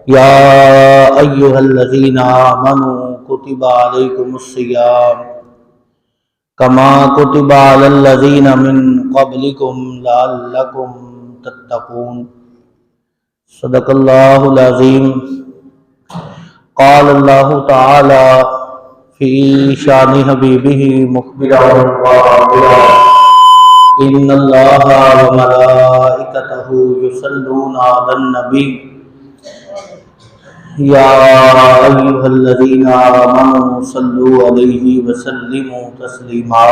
يا أيها الذين آمنوا كتب عليكم الصيام كما كتب على الذين من قبلكم لعلكم تتقون صدق الله العظيم قال الله تعالى في شان حبيبه مخبرا وخبرا إن الله وملائكته يصلون على النبي يا أيها الذين آمنوا صلوا عليه وسلموا تسليما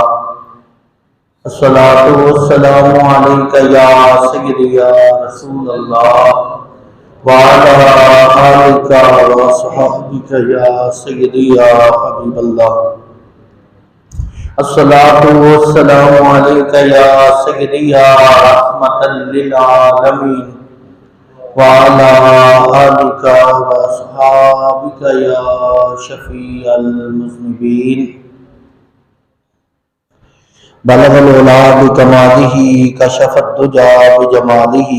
الصلاة والسلام عليك يا سيدي يا رسول الله وعلى آلك وصحبك يا سيدي يا حبيب الله الصلاة والسلام عليك يا سيدي يا رحمة للعالمين وعلى آلك وأصحابك يا شفيع المذنبين بلغ العلا بكماله كشف الدجى بجماله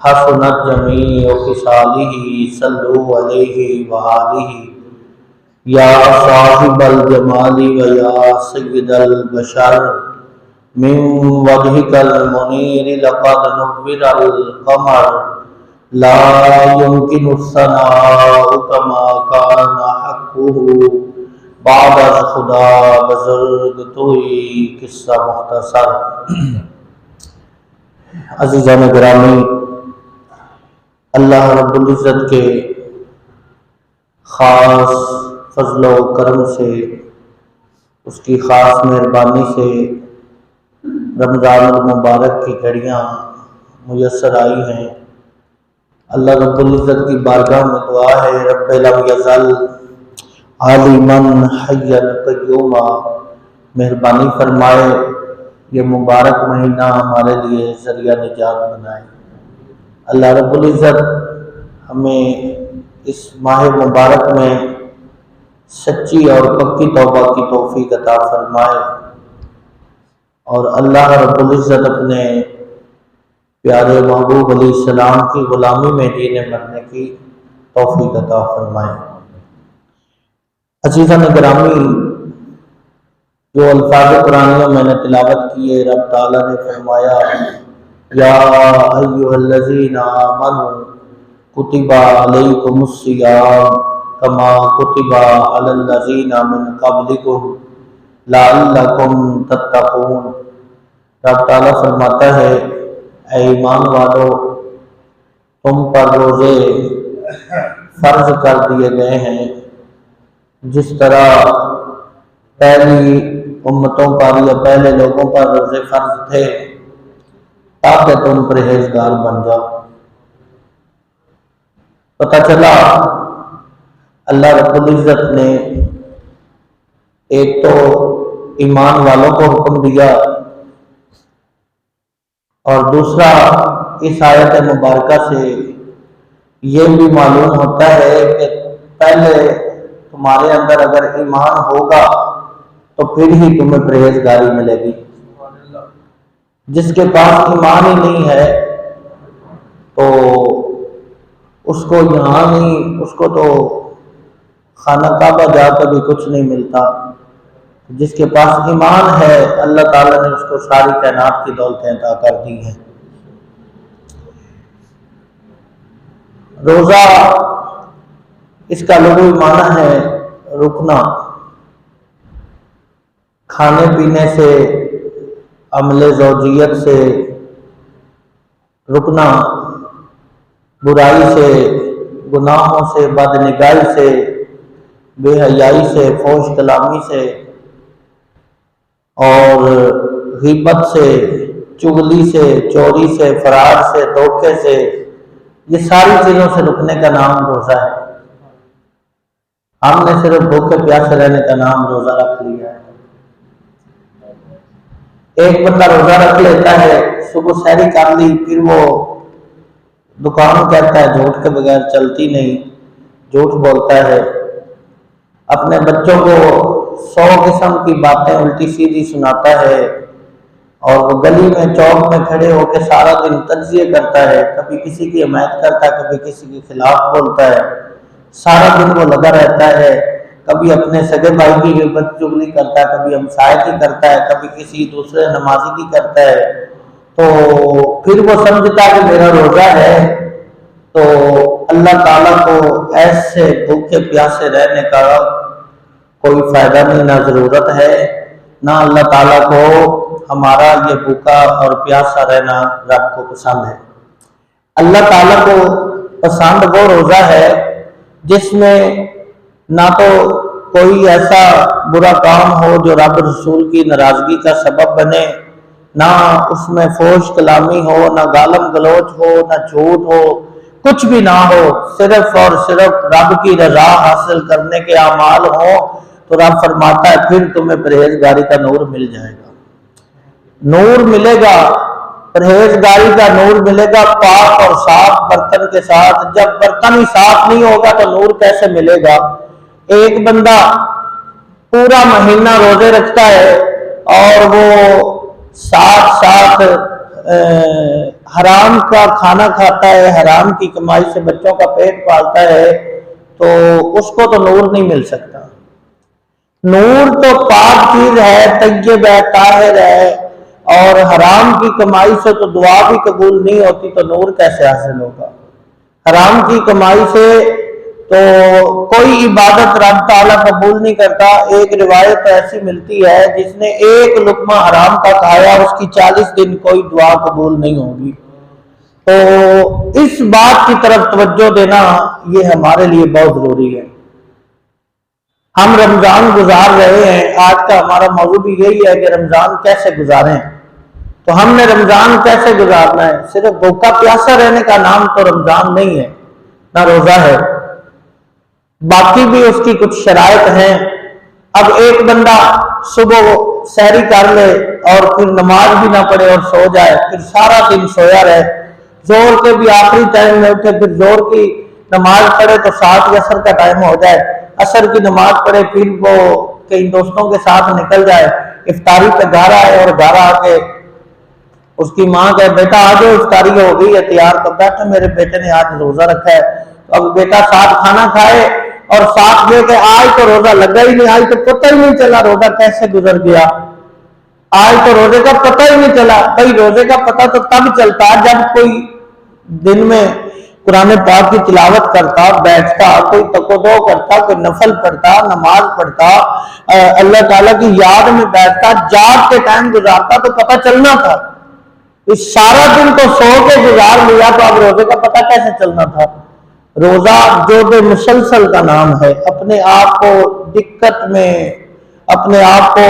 حسنت جميع خصاله صلوا عليه وآله یا صاحب الجمال و یا سید البشر من وجهك المنیر لقد نور القمر لا يمكن الثناء كما كان حقه بعد از خدا بزرگ توئی قصہ مختصر۔ عزیزان گرامی، اللہ رب العزت کے خاص فضل و کرم سے، اس کی خاص مہربانی سے رمضان المبارک کی گھڑیاں میسر آئی ہیں۔ اللہ رب العزت کی بارگاہ میں دعا ہے، رب لم یزل عالما حیا قیوما، مہربانی فرمائے یہ مبارک مہینہ ہمارے لیے ذریعہ نجات بنائے۔ اللہ رب العزت ہمیں اس ماہ مبارک میں سچی اور پکی توبہ کی توفیق عطا فرمائے، اور اللہ رب العزت اپنے پیارے محبوب علیہ السلام کی غلامی میں جینے مرنے کی توفیق عطا فرمائے۔ عزیزان گرامی، جو الفاظ قرآنیہ میں نے تلاوت کیے، رب تعالیٰ نے فرمایا یا ایھا الذین آمنوا کتب علیکم الصیام کما کتب علی الذین من قبلکم لعلکم تتقون۔ رب تعالیٰ فرماتا ہے اے ایمان والو، تم پر روزے فرض کر دیے گئے ہیں جس طرح پہلی امتوں پر یا پہلے لوگوں پر روزے فرض تھے، تاکہ تم پرہیزگار بن جاؤ۔ پتہ چلا اللہ رب العزت نے ایک تو ایمان والوں کو حکم دیا، اور دوسرا اس آیت مبارکہ سے یہ بھی معلوم ہوتا ہے کہ پہلے تمہارے اندر اگر ایمان ہوگا تو پھر ہی تمہیں پرہیزگاری ملے گی۔ جس کے پاس ایمان ہی نہیں ہے تو اس کو یہاں نہیں، اس کو تو خانہ کعبہ جا کر بھی کچھ نہیں ملتا۔ جس کے پاس ایمان ہے اللہ تعالیٰ نے اس کو ساری کائنات کی دولتیں عطا کر دی ہیں۔ روزہ اس کا لغوی معنی ہے رکنا، کھانے پینے سے، عمل زوجیت سے رکنا، برائی سے، گناہوں سے، بدنگاہی سے، بے حیائی سے، فحش کلامی سے، اور غیبت سے، چغلی سے، چوری سے، فرار سے، دھوکے سے، یہ ساری چیزوں سے رکنے کا نام روزہ ہے۔ ہم نے صرف بھوکے پیاسے رہنے کا نام روزہ رکھ لیا ہے۔ ایک بندہ روزہ رکھ لیتا ہے، صبح سحری کر لی، پھر وہ دکان کہتا ہے جھوٹ کے بغیر چلتی نہیں، جھوٹ بولتا ہے، اپنے بچوں کو 100 قسم کی باتیں الٹی سیدھی سناتا ہے، اور وہ گلی میں چوک میں کھڑے ہو کے سارا دن تجزیے کرتا ہے، کبھی کسی کی حمایت کرتا ہے، کبھی کسی کے خلاف بولتا ہے، سارا دن وہ لگا رہتا ہے، کبھی اپنے سگے بھائی کی غیبت چغلی کرتا ہے، کبھی ہمسائے کی کرتا ہے، کبھی کسی دوسرے نمازی کی کرتا ہے، تو پھر وہ سمجھتا ہے کہ میرا روزہ ہے، تو اللہ تعالیٰ کو ایسے بھوکے پیاسے رہنے کا کوئی فائدہ نہیں، نہ ضرورت ہے، نہ اللہ تعالیٰ کو ہمارا یہ بھوکا اور پیاسا رہنا رب کو پسند ہے۔ اللہ تعالیٰ کو پسند وہ روزہ ہے جس میں نہ تو کوئی ایسا برا کام ہو جو رب رسول کی ناراضگی کا سبب بنے، نہ اس میں فحش کلامی ہو، نہ گالم گلوچ ہو، نہ جھوٹ ہو، کچھ بھی نہ ہو، صرف اور صرف رب کی رضا حاصل کرنے کے اعمال ہوں، تو رب فرماتا ہے پھر تمہیں پرہیزگاری کا نور مل جائے گا۔ نور ملے گا، پرہیزگاری کا نور ملے گا پاک اور صاف برتن کے ساتھ۔ جب برتن ہی صاف نہیں ہوگا تو نور کیسے ملے گا؟ ایک بندہ پورا مہینہ روزے رکھتا ہے اور وہ ساتھ ساتھ حرام کا کھانا کھاتا ہے، حرام کی کمائی سے بچوں کا پیٹ پالتا ہے، تو اس کو تو نور نہیں مل سکتا۔ نور تو پاک چیز ہے، طیب ہے، طاہر ہے، اور حرام کی کمائی سے تو دعا بھی قبول نہیں ہوتی، تو نور کیسے حاصل ہوگا؟ حرام کی کمائی سے تو کوئی عبادت رب تعالیٰ قبول نہیں کرتا۔ ایک روایت ایسی ملتی ہے جس نے ایک لقمہ حرام کا کھایا اس کی 40 دن کوئی دعا قبول نہیں ہوگی۔ تو اس بات کی طرف توجہ دینا یہ ہمارے لیے بہت ضروری ہے۔ ہم رمضان گزار رہے ہیں، آج کا ہمارا موضوع بھی یہی ہے کہ رمضان کیسے گزاریں۔ تو ہم نے رمضان کیسے گزارنا ہے؟ صرف بھوکا پیاسا رہنے کا نام تو رمضان نہیں ہے، نہ روزہ ہے، باقی بھی اس کی کچھ شرائط ہیں۔ اب ایک بندہ صبح سحری کر لے اور پھر نماز بھی نہ پڑھے اور سو جائے، پھر سارا دن سویا رہے، زور کے بھی آخری ٹائم میں اٹھے، پھر زور کی نماز پڑھے تو 7 عصر کا ٹائم ہو جائے، عصر کی نماز پڑھے، پھر وہ کئی دوستوں کے ساتھ نکل جائے، افطاری پہ گھر آئے اور گھر آ کے اس کی ماں کہے بیٹا آج افطاری ہو گئی ہے تیار، تو بیٹھے میرے بیٹے نے آج روزہ رکھا ہے۔ اب بیٹا ساتھ کھانا کھائے اور ساتھ یہ کہ آج تو روزہ لگا ہی نہیں، آج تو پتہ ہی نہیں چلا روزہ کیسے گزر گیا، آج تو روزے کا پتہ ہی نہیں چلا۔ بھائی روزے کا پتہ تو تب چلتا جب کوئی دن میں قرآن پاک کی تلاوت کرتا، بیٹھتا، کوئی تقوی کرتا، کوئی نفل پڑھتا، نماز پڑھتا، اللہ تعالیٰ کی یاد میں بیٹھتا، جاگ کے ٹائم گزارتا تو پتہ چلنا تھا۔ اس سارا دن تو سو کے گزار لیا تو اب روزے کا پتہ کیسے چلنا تھا؟ روزہ جو بے مسلسل کا نام ہے، اپنے آپ کو دقت میں، اپنے آپ کو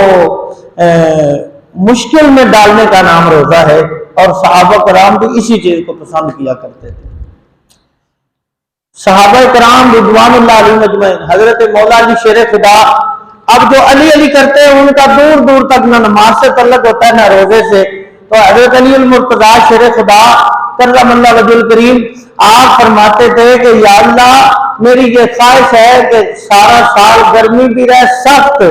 مشکل میں ڈالنے کا نام روزہ ہے، اور صحابہ کرام بھی اسی چیز کو پسند کیا کرتے تھے۔ صحابہ کرام رضوان اللہ علیہ مجمعین، حضرت مولا علی شیر خدا، اب جو علی علی کرتے ہیں ان کا دور دور تک نہ نماز سے تعلق ہوتا ہے نہ روزے سے، تو حضرت علی المرتضیٰ شیر خدا کرم اللہ وجہ الکریم آپ فرماتے تھے کہ یا اللہ میری یہ خواہش ہے کہ سارا سال گرمی بھی رہے سخت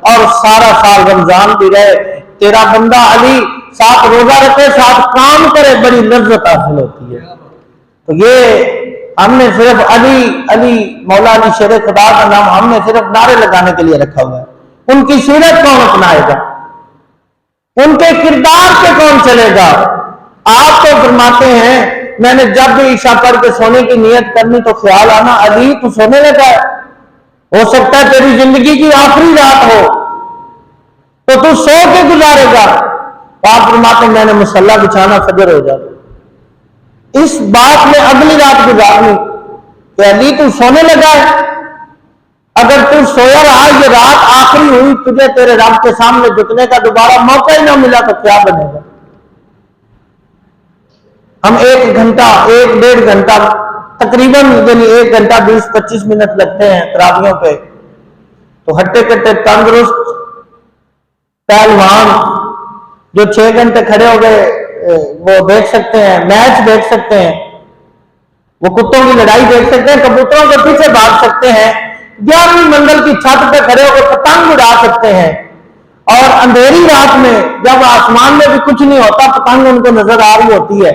اور سارا سال رمضان بھی رہے، تیرا بندہ علی ساتھ روزہ رکھے ساتھ کام کرے، بڑی لذت حاصل ہوتی ہے۔ تو یہ ہم نے صرف علی مولا علی شیر خدا کا نام ہم نے صرف نعرے لگانے کے لیے رکھا ہوا ہے۔ ان کی سیرت کون اپنائے گا؟ ان کے کردار پہ کون چلے گا؟ آپ تو فرماتے ہیں میں نے جب بھی عشاء پڑھ کے سونے کی نیت کرنی تو خیال آنا علی تو سونے لگا ہے، ہو سکتا ہے تیری زندگی کی آخری رات ہو تو تو سو کے گزارے گا۔ آپ فرماتے ہیں میں نے مصلی بچھانا فجر ہو جاتا، اس بات میں اگلی رات گزارنی کہ علی تو سونے لگا ہے، اگر تو سویا رہا یہ رات آخری ہوئی، تجھے تیرے رب کے سامنے جھکنے کا دوبارہ موقع ہی نہ ملا تو کیا بنے گا؟ ہم 1 گھنٹہ 1.5 گھنٹہ تقریباً یعنی 1 گھنٹہ 20-25 منٹ لگتے ہیں تراویحوں پہ، تو ہٹے کٹے تندرست پہلوان جو 6 گھنٹے کھڑے ہو گئے وہ دیکھ سکتے ہیں، میچ دیکھ سکتے ہیں، وہ کتوں کی لڑائی دیکھ سکتے ہیں، کبوتروں کے پیچھے بھاگ سکتے ہیں، 11ویں منزل کی چھت پہ کھڑے ہو کے پتنگ اڑا سکتے ہیں، اور اندھیری رات میں جب آسمان میں بھی کچھ نہیں ہوتا، پتنگ ان کو نظر آ رہی ہوتی ہے،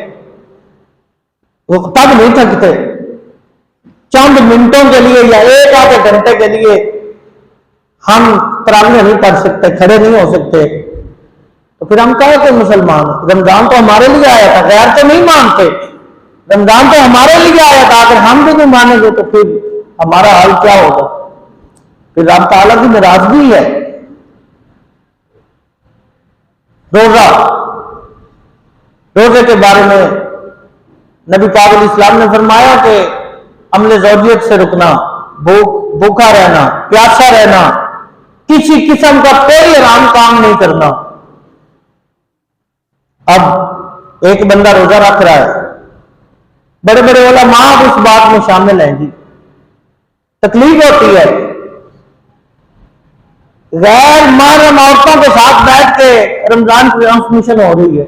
وہ تب نہیں تھکتے۔ چند منٹوں کے لیے یا ایک آدھے گھنٹے کے لیے ہم تراویح نہیں پڑھ سکتے، کھڑے نہیں ہو سکتے، تو پھر ہم کہے کہ مسلمان، رمضان تو ہمارے لیے آیا تھا، غیر تو نہیں مانتے، رمضان تو ہمارے لیے آیا تھا، اگر ہم بھی نہیں مانیں گے تو پھر ہمارا حال کیا ہوگا؟ پھر رب تعالیٰ کی ناراضگی ہے۔ روزے کے بارے میں نبی پاک علیہ السلام نے فرمایا کہ عمل زوجیت سے رکنا، بھوکا رہنا، پیاسا رہنا، کسی قسم کا کوئی حرام کام نہیں کرنا۔ اب ایک بندہ روزہ رکھ رہا ہے، بڑے بڑے علماء اس بات میں شامل ہیں، جی تکلیف ہوتی ہے، غیر محرم عورتوں کے ساتھ بیٹھ کے رمضان کی ٹرانسمیشن ہو رہی ہے،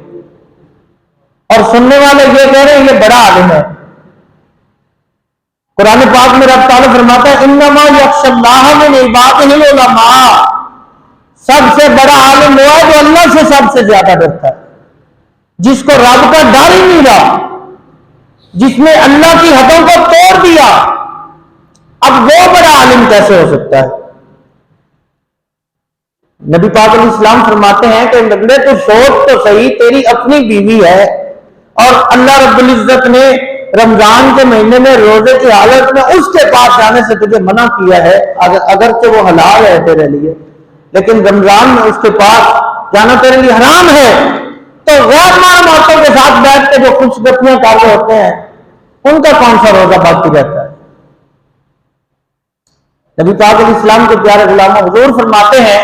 اور سننے والے یہ کہہ رہے ہیں یہ بڑا عالم ہے۔ قرآن پاک میں رب تعالیٰ فرماتا ہے انما یخشی اللہ من عبادہ العلماء، سب سے بڑا عالم وہ ہے جو اللہ سے سب سے زیادہ ڈرتا ہے، جس کو رب کا ڈر ہی نہیں رہا، جس نے اللہ کی حدوں کو توڑ دیا، اب وہ بڑا عالم کیسے ہو سکتا ہے؟ نبی پاک علیہ السلام فرماتے ہیں کہ بندے تو سوچ تو صحیح، تیری اپنی بیوی ہے اور اللہ رب العزت نے رمضان کے مہینے میں روزے کی حالت میں اس کے پاس جانے سے تجھے منع کیا ہے، اگرچہ وہ حلال ہے تیرے لیے، لیکن رمضان میں اس کے پاس جانا تیرے لیے حرام ہے، تو غیر محرم عورتوں کے ساتھ بیٹھ کے جو خوش گپیاں کر رہے ہوتے ہیں ان کا کون سا روزہ باقی رہتا ہے؟ نبی پاک علیہ السلام کے پیارے غلام حضور فرماتے ہیں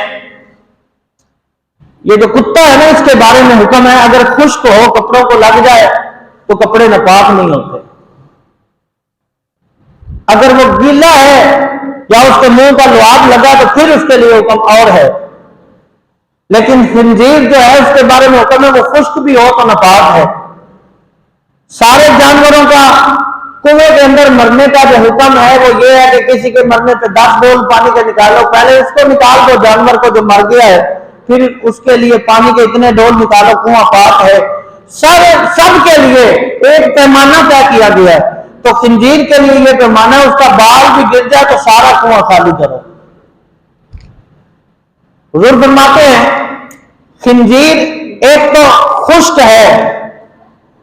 یہ جو کتا ہے نا، اس کے بارے میں حکم ہے اگر خشک ہو، کپڑوں کو لگ جائے تو کپڑے ناپاک نہیں ہوتے، اگر وہ گیلا ہے یا اس کے منہ کا لعاب لگا تو پھر اس کے لیے حکم اور ہے، لیکن خنزیر جو ہے اس کے بارے میں حکم ہے وہ خشک بھی ہو تو ناپاک ہے۔ سارے جانوروں کا کنویں کے اندر مرنے کا جو حکم ہے وہ یہ ہے کہ کسی کے مرنے پہ 10 ڈول پانی کے نکالو، پہلے اس کو نکال دو جانور کو جو مر گیا ہے، پھر اس کے لیے پانی کے اتنے ڈول نکالو، کنواں پاک ہے۔ سب کے لیے ایک پیمانہ طے کیا گیا ہے، تو خنزیر کے لیے یہ پیمانہ ہے، اس کا بال بھی گر جائے تو سارا کنواں خالی کرو۔ حضور فرماتے ہیں خنزیر ایک تو خشک ہے،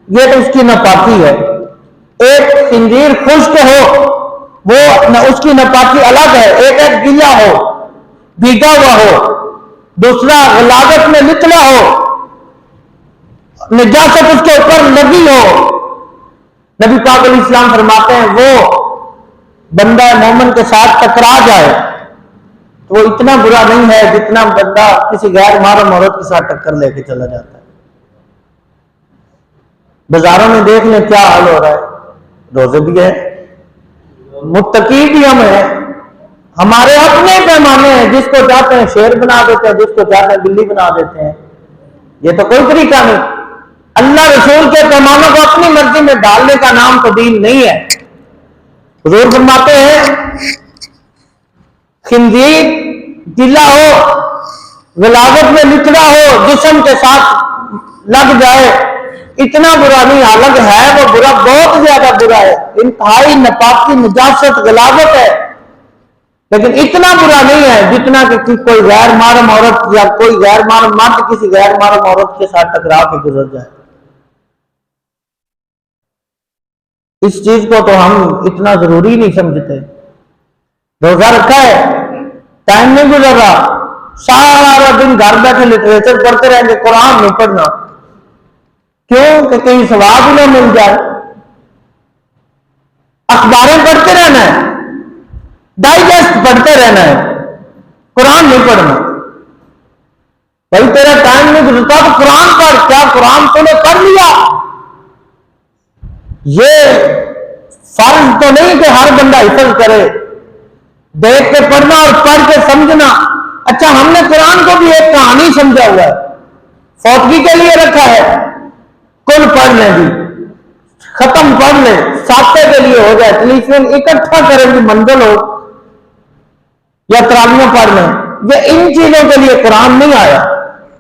یہ تو اس کی ناپاکی ہے، ایک خنزیر خشک ہو وہ اس کی ناپاکی الگ ہے، ایک گیلا ہو، بھیگا ہوا ہو، دوسرا غلاظت میں نکلا ہو، نجاست اس کے اوپر لگی ہو۔ نبی پاک علیہ السلام فرماتے ہیں وہ بندہ مومن کے ساتھ ٹکرا جائے تو وہ اتنا برا نہیں ہے جتنا بندہ کسی غیر محرم عورت کے ساتھ ٹکر لے کے چلا جاتا ہے۔ بازاروں میں دیکھ لیں کیا حال ہو رہا ہے، روزے بھی ہیں، متقی بھی ہم ہیں، ہمارے اپنے پیمانے ہیں، جس کو چاہتے ہیں شیر بنا دیتے ہیں، جس کو چاہتے ہیں بلی بنا دیتے ہیں، یہ تو کوئی طریقہ نہیں۔ اللہ رسول کے پیمانوں کو اپنی مرضی میں ڈالنے کا نام تو دین نہیں ہے۔ حضور فرماتے ہیں خنزیر گیلا ہو، غلاظت میں نچڑا ہو، جسم کے ساتھ لگ جائے، اتنا برا نہیں، حالانکہ ہے وہ برا، بہت زیادہ برا ہے، انتہائی ناپاکی، نجاست، غلاظت ہے، لیکن اتنا برا نہیں ہے جتنا کہ کوئی غیر محرم عورت یا کوئی غیر محرم مرد کسی غیر محرم عورت کے ساتھ ٹکرا کے گزر جائے۔ اس چیز کو تو ہم اتنا ضروری نہیں سمجھتے۔ روزہ رکھا ہے، ٹائم نہیں گزر رہا، سارا دن گھر بیٹھے لٹریچر پڑھتے رہیں گے، قرآن نہیں پڑھنا، کیوں کہ کہیں ثواب ہی نہ مل جائے۔ اخباریں پڑھتے رہنا ہے، ڈائجسٹ پڑھتے رہنا ہے، قرآن نہیں پڑھنا۔ بھائی تیرا ٹائم نہیں گزرتا تو قرآن پڑھ، کیا قرآن تو نے پڑھ لیا؟ یہ فرض تو نہیں کہ ہر بندہ حفظ کرے، دیکھ کے پڑھنا اور پڑھ کے سمجھنا۔ اچھا ہم نے قرآن کو بھی ایک کہانی سمجھا ہوا ہے، فوتگی کے لیے رکھا ہے، کل پڑھ لیں جی، ختم پڑھ لیں، ساتے کے لیے ہو جائے، ٹیلیفون اکٹھا کریں گی، منزل ہو یا تراویح پڑھ لیں، یہ ان چیزوں کے لیے قرآن نہیں آیا،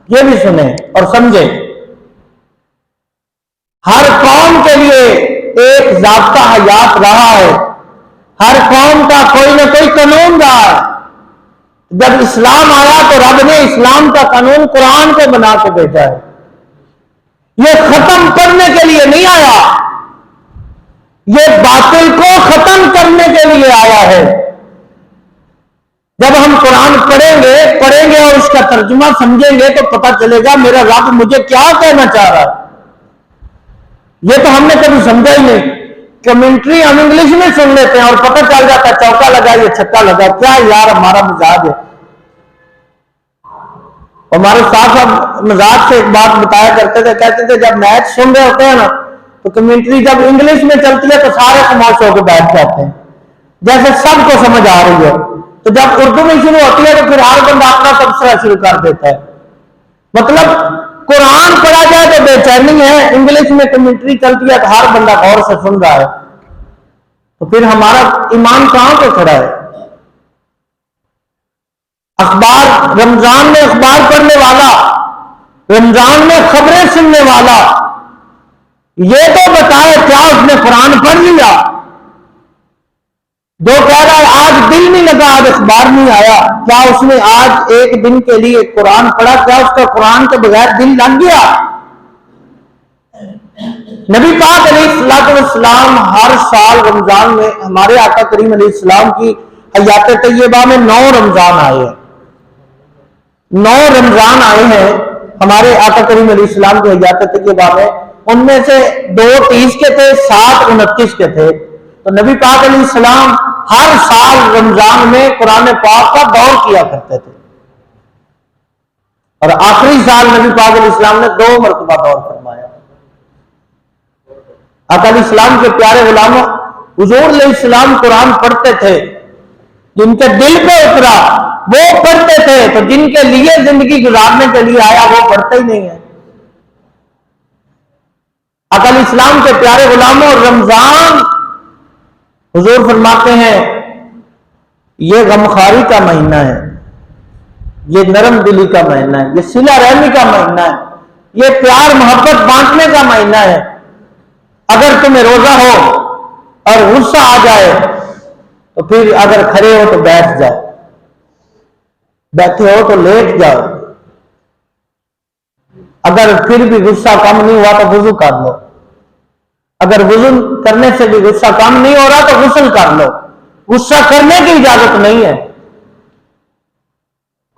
یہ بھی سنیں اور سمجھیں۔ ہر قوم کے لیے ایک ضابطہ حیات رہا ہے، ہر قوم کا کوئی نہ کوئی قانون رہا ہے۔ جب اسلام آیا تو رب نے اسلام کا قانون قرآن کو بنا کے بھیجا ہے۔ یہ ختم کرنے کے لیے نہیں آیا، یہ باطل کو ختم کرنے کے لیے آیا ہے۔ جب ہم قرآن پڑھیں گے اور اس کا ترجمہ سمجھیں گے تو پتہ چلے گا میرا رب مجھے کیا کہنا چاہ رہا ہے۔ یہ تو ہم نے کبھی سمجھا ہی نہیں۔ کمنٹری ہم انگلش میں سن لیتے ہیں اور پتہ چل جاتا ہے چوکا لگا یہ چھکا لگا، کیا یار ہمارا مزاج ہے۔ ہمارے ساتھ مزاج سے ایک بات بتایا کرتے تھے، کہتے تھے جب میچ سن رہے ہوتے ہیں نا تو کمنٹری جب انگلش میں چلتی ہے تو سارے خاموش ہو کے بیٹھ جاتے ہیں جیسے سب کو سمجھ آ رہی ہے، تو جب اردو میں شروع ہوتی ہے تو پھر ہر بندہ اپنا تبصرہ شروع کر دیتا ہے۔ مطلب قرآن پڑھا جائے تو بے چینی ہے، انگلش میں کمنٹری چلتی ہے تو ہر بندہ غور سے سن رہا ہے، تو پھر ہمارا ایمان کہاں پہ کھڑا ہے؟ اخبار، رمضان میں اخبار پڑھنے والا، رمضان میں خبریں سننے والا، یہ تو بتائے کیا اس نے قرآن پڑھ لیا؟ جو کہہ رہا ہے آج دل نہیں لگا، آج اخبار نہیں آیا، کیا اس نے آج ایک دن کے لیے قرآن پڑھا؟ کیا اس کا قرآن کے بغیر دل لگ گیا؟ نبی پاک علیہ الصلوۃ والسلام ہر سال رمضان میں ہمارے آقا کریم علیہ السلام کی حیات طیبہ میں 9 رمضان آئے ہیں، 9 رمضان آئے ہیں ہمارے آقا کریم علیہ السلام کی حیات طیبہ میں، ان میں سے 2 30 کے تھے، 7 29 کے تھے۔ تو نبی پاک علیہ السلام ہر سال رمضان میں قرآن پاک کا دور کیا کرتے تھے، اور آخری سال نبی پاک علیہ السلام نے 2 مرتبہ دور فرمایا۔ آقا علیہ السلام کے پیارے غلاموں، حضور علیہ السلام قرآن پڑھتے تھے، جن کے دل پہ اترا وہ پڑھتے تھے، تو جن کے لیے زندگی گزارنے کے لیے آیا وہ پڑھتے ہی نہیں ہے۔ آقا علیہ السلام کے پیارے غلاموں، رمضان حضور فرماتے ہیں یہ غمخواری کا مہینہ ہے، یہ نرم دلی کا مہینہ ہے، یہ صلہ رحمی کا مہینہ ہے، یہ پیار محبت بانٹنے کا مہینہ ہے۔ اگر تمہیں روزہ ہو اور غصہ آ جائے تو پھر اگر کھڑے ہو تو بیٹھ جاؤ، بیٹھے ہو تو لیٹ جاؤ، اگر پھر بھی غصہ کم نہیں ہوا تو وضو کر لو، اگر وضو کرنے سے بھی غصہ کم نہیں ہو رہا تو غسل کر لو، غصہ کرنے کی اجازت نہیں ہے۔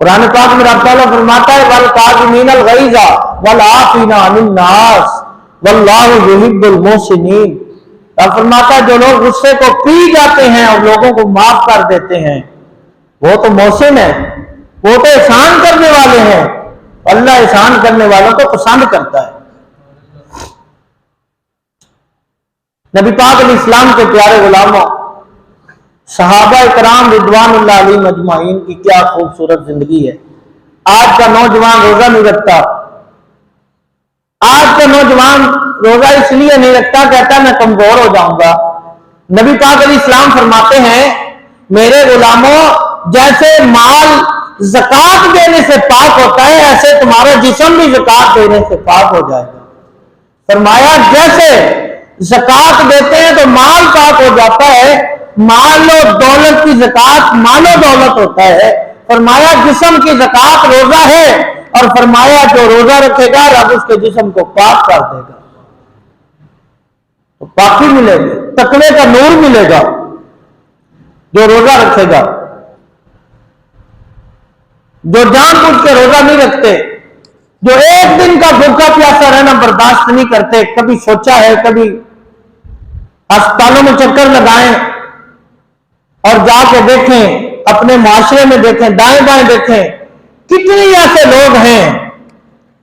قرآن پاک میں رب تعالیٰ فرماتا ہے وَالْقَاظِمِينَ الْغَيْظَ وَالْعَافِينَ عَنِ النَّاسِ وَاللَّهُ يُحِبُّ الْمُحْسِنِينَ۔ رب فرماتا ہے جو لوگ غصے کو پی جاتے ہیں اور لوگوں کو معاف کر دیتے ہیں وہ تو محسن ہے، وہ تو احسان کرنے والے ہیں، اللہ احسان کرنے والوں کو پسند کرتا ہے۔ نبی پاک علیہ السلام کے پیارے غلاموں، صحابہ کرام رضوان اللہ علیہم اجمعین کی کیا خوبصورت زندگی ہے۔ آج کا نوجوان روزہ نہیں رکھتا، آج کا نوجوان روزہ اس لیے نہیں رکھتا، کہتا میں کمزور ہو جاؤں گا۔ نبی پاک علیہ السلام فرماتے ہیں میرے غلاموں، جیسے مال زکوٰۃ دینے سے پاک ہوتا ہے ایسے تمہارا جسم بھی زکوٰۃ دینے سے پاک ہو جائے گا۔ فرمایا جیسے زکوٰۃ دیتے ہیں تو مال پاک ہو جاتا ہے، مال و دولت کی زکوٰۃ مال و دولت ہوتا ہے۔ فرمایا جسم کی زکوٰۃ روزہ ہے، اور فرمایا جو روزہ رکھے گا رب اس کے جسم کو پاک کر دے گا، تو پاکی ملے گی، تقوی کا نور ملے گا جو روزہ رکھے گا۔ جو جان بوجھ کے روزہ نہیں رکھتے، جو ایک دن کا بھوکا پیاسا رہنا برداشت نہیں کرتے، کبھی سوچا ہے کبھی ہسپتالوں میں چکر لگائیں اور جا کے دیکھیں، اپنے معاشرے میں دیکھیں، دائیں بائیں دیکھیں، کتنے ایسے لوگ ہیں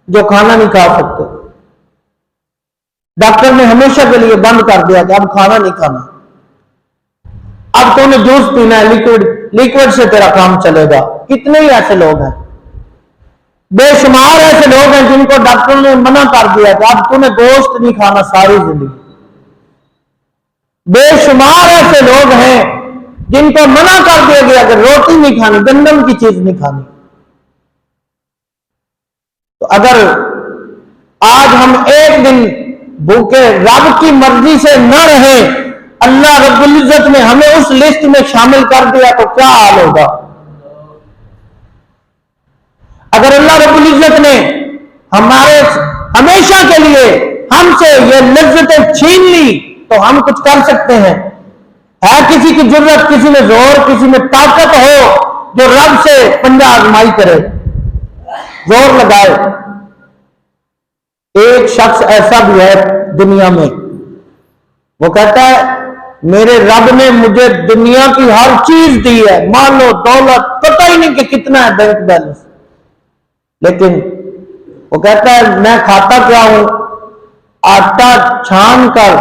جو کھانا نہیں کھا سکتے۔ ڈاکٹر نے ہمیشہ کے لیے بند کر دیا کہ اب کھانا نہیں کھانا، اب تو نے جوس پینا ہے، لیکوڈ سے تیرا کام چلے گا۔ کتنے ہی ایسے لوگ ہیں، بے شمار ایسے لوگ ہیں جن کو ڈاکٹر نے منع کر دیا کہ اب تو نے گوشت نہیں کھانا ساری زندگی۔ بے شمار ایسے لوگ ہیں جن کو منع کر دیا گیا کہ روٹی نہیں کھانی، گندم کی چیز نہیں کھانی۔ اگر آج ہم ایک دن بھوکے رب کی مرضی سے نہ رہیں، اللہ رب العزت نے ہمیں اس لسٹ میں شامل کر دیا تو کیا حال ہوگا؟ اگر اللہ رب العزت نے ہمارے ہمیشہ کے لیے ہم سے یہ لذتیں چھین لی تو ہم کچھ کر سکتے ہیں؟ ہے کسی کی ضرورت، کسی میں زور، کسی میں طاقت ہو جو رب سے پنجہ آزمائی کرے، زور لگائے؟ ایک شخص ایسا بھی ہے دنیا میں، وہ کہتا ہے میرے رب نے مجھے دنیا کی ہر چیز دی ہے، مال و دولت، پتہ ہی نہیں کہ کتنا ہے بینک بیلنس، لیکن وہ کہتا ہے میں کھاتا کیا ہوں؟ آٹا چھان کر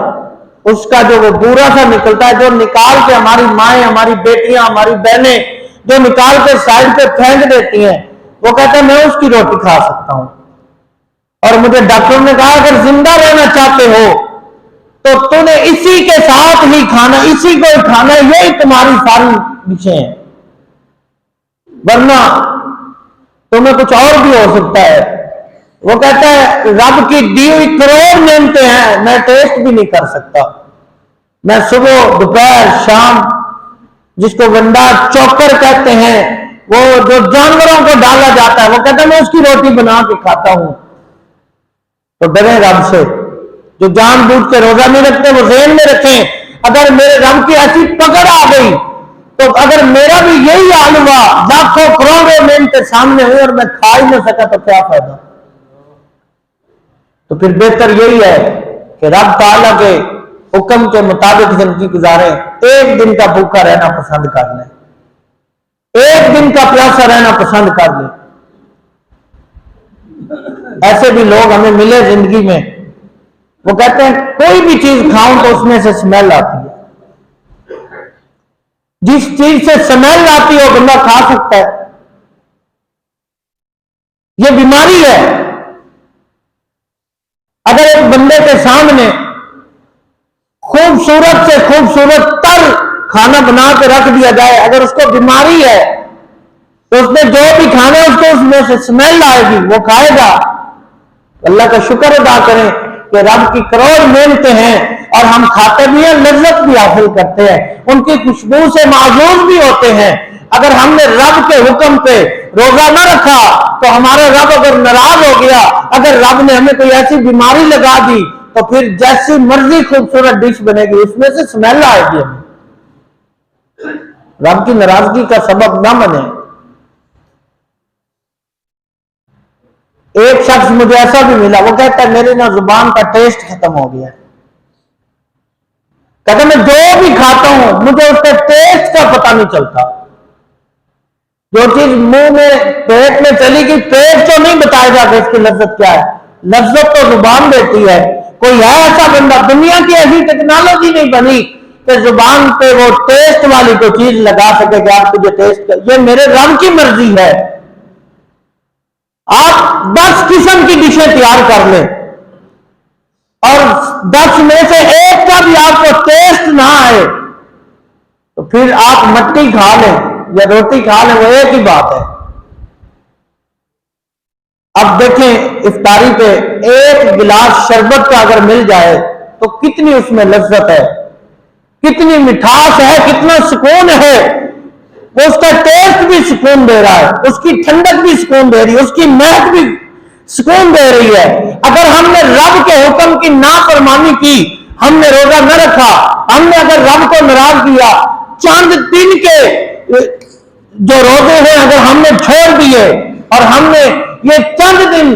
اس کا جو وہ بورا سا نکلتا ہے، جو نکال کے ہماری مائیں، ہماری بیٹیاں، ہماری بہنیں جو نکال کے سائڈ پہ پھینک دیتی ہیں، وہ کہتا ہے میں اس کی روٹی کھا سکتا ہوں۔ اور مجھے ڈاکٹر نے کہا اگر زندہ رہنا چاہتے ہو تو تم نے اسی کے ساتھ ہی کھانا، اسی کو ہی کھانا، یہی تمہاری ساری ڈشیں ہیں، ورنہ تمہیں کچھ اور بھی ہو سکتا ہے۔ وہ کہتا ہے رب کی دی ہوئی کروڑ نعمتیں ہیں، میں ٹیسٹ بھی نہیں کر سکتا۔ میں صبح، دوپہر، شام، جس کو ونڈا چوکر کہتے ہیں، وہ جو جانوروں کو ڈالا جاتا ہے، وہ کہتا ہے میں اس کی روٹی بنا کے کھاتا ہوں۔ تو ڈریں رب سے، جو جان بوجھ کے روزہ نہیں رکھتے وہ ذہن میں رکھیں اگر میرے رب کی ایسی پکڑ آ گئی تو اگر میرا بھی یہی حال ہوا، لاکھوں کروڑوں نعمتیں سامنے ہوئی اور میں کھا ہی نہ سکا تو کیا فائدہ؟ تو پھر بہتر یہی ہے کہ رب تعالیٰ کے حکم کے مطابق زندگی گزاریں، ایک دن کا بھوکا رہنا پسند کر لیں، ایک دن کا پیاسا رہنا پسند کر لیں۔ ایسے بھی لوگ ہمیں ملے زندگی میں، وہ کہتے ہیں کوئی بھی چیز کھاؤں تو اس میں سے سمیل آتی ہے، جس چیز سے سمیل آتی ہے وہ بندہ کھا سکتا ہے، یہ بیماری ہے۔ اگر ایک بندے کے سامنے خوبصورت سے خوبصورت تر کھانا بنا کے رکھ دیا جائے، اگر اس کو بیماری ہے تو اس نے جو بھی کھانا ہے اس کو اس میں سے سمیل آئے گی، وہ کھائے گا۔ اللہ کا شکر ادا کریں کہ رب کی کروڑ نعمتیں ہیں اور ہم کھاتے بھی ہیں، لذت بھی حاصل کرتے ہیں، ان کی خوشبو سے معذور بھی ہوتے ہیں۔ اگر ہم نے رب کے حکم پہ روزہ نہ رکھا تو ہمارا رب اگر ناراض ہو گیا، اگر رب نے ہمیں کوئی ایسی بیماری لگا دی تو پھر جیسی مرضی خوبصورت ڈش بنے گی اس میں سے سمیل آئے گی۔ ہمیں رب کی ناراضگی کا سبب نہ بنے۔ ایک شخص مجھے ایسا بھی ملا، وہ کہتا ہے میری نا زبان کا ٹیسٹ ختم ہو گیا ہے، کہتا میں جو بھی کھاتا ہوں مجھے اس کے ٹیسٹ کا پتہ نہیں چلتا، جو چیز منہ میں پیٹ میں چلی گئی پیٹ تو نہیں بتائے گا کہ اس کی لذت کیا ہے، لذت تو زبان دیتی ہے۔ کوئی ہے ایسا بندہ؟ دنیا کی ایسی ٹیکنالوجی نہیں بنی کہ زبان پہ وہ ٹیسٹ والی کوئی چیز لگا سکے کہ آپ تجھے ٹیسٹ کر، یہ میرے رب کی مرضی ہے۔ آپ 10 قسم کی ڈشیں تیار کر لیں اور 10 میں سے ایک کا بھی آپ کو ٹیسٹ نہ آئے تو پھر آپ مٹی کھا لیں یا روٹی کھا لیں، وہ ایک ہی بات ہے۔ اب دیکھیں افطاری پہ ایک گلاس شربت کا اگر مل جائے تو کتنی اس میں لذت ہے، کتنی مٹھاس ہے، کتنا سکون ہے، وہ اس کا ٹیسٹ بھی سکون دے رہا ہے، اس کی ٹھنڈک بھی سکون دے رہی ہے، اس کی مہک بھی سکون دے رہی ہے۔ اگر ہم نے رب کے حکم کی نافرمانی کی، ہم نے روزہ نہ رکھا، ہم نے اگر رب کو ناراض کیا، چند دن کے جو روزے ہیں اگر ہم نے چھوڑ دیے اور ہم نے یہ چند دن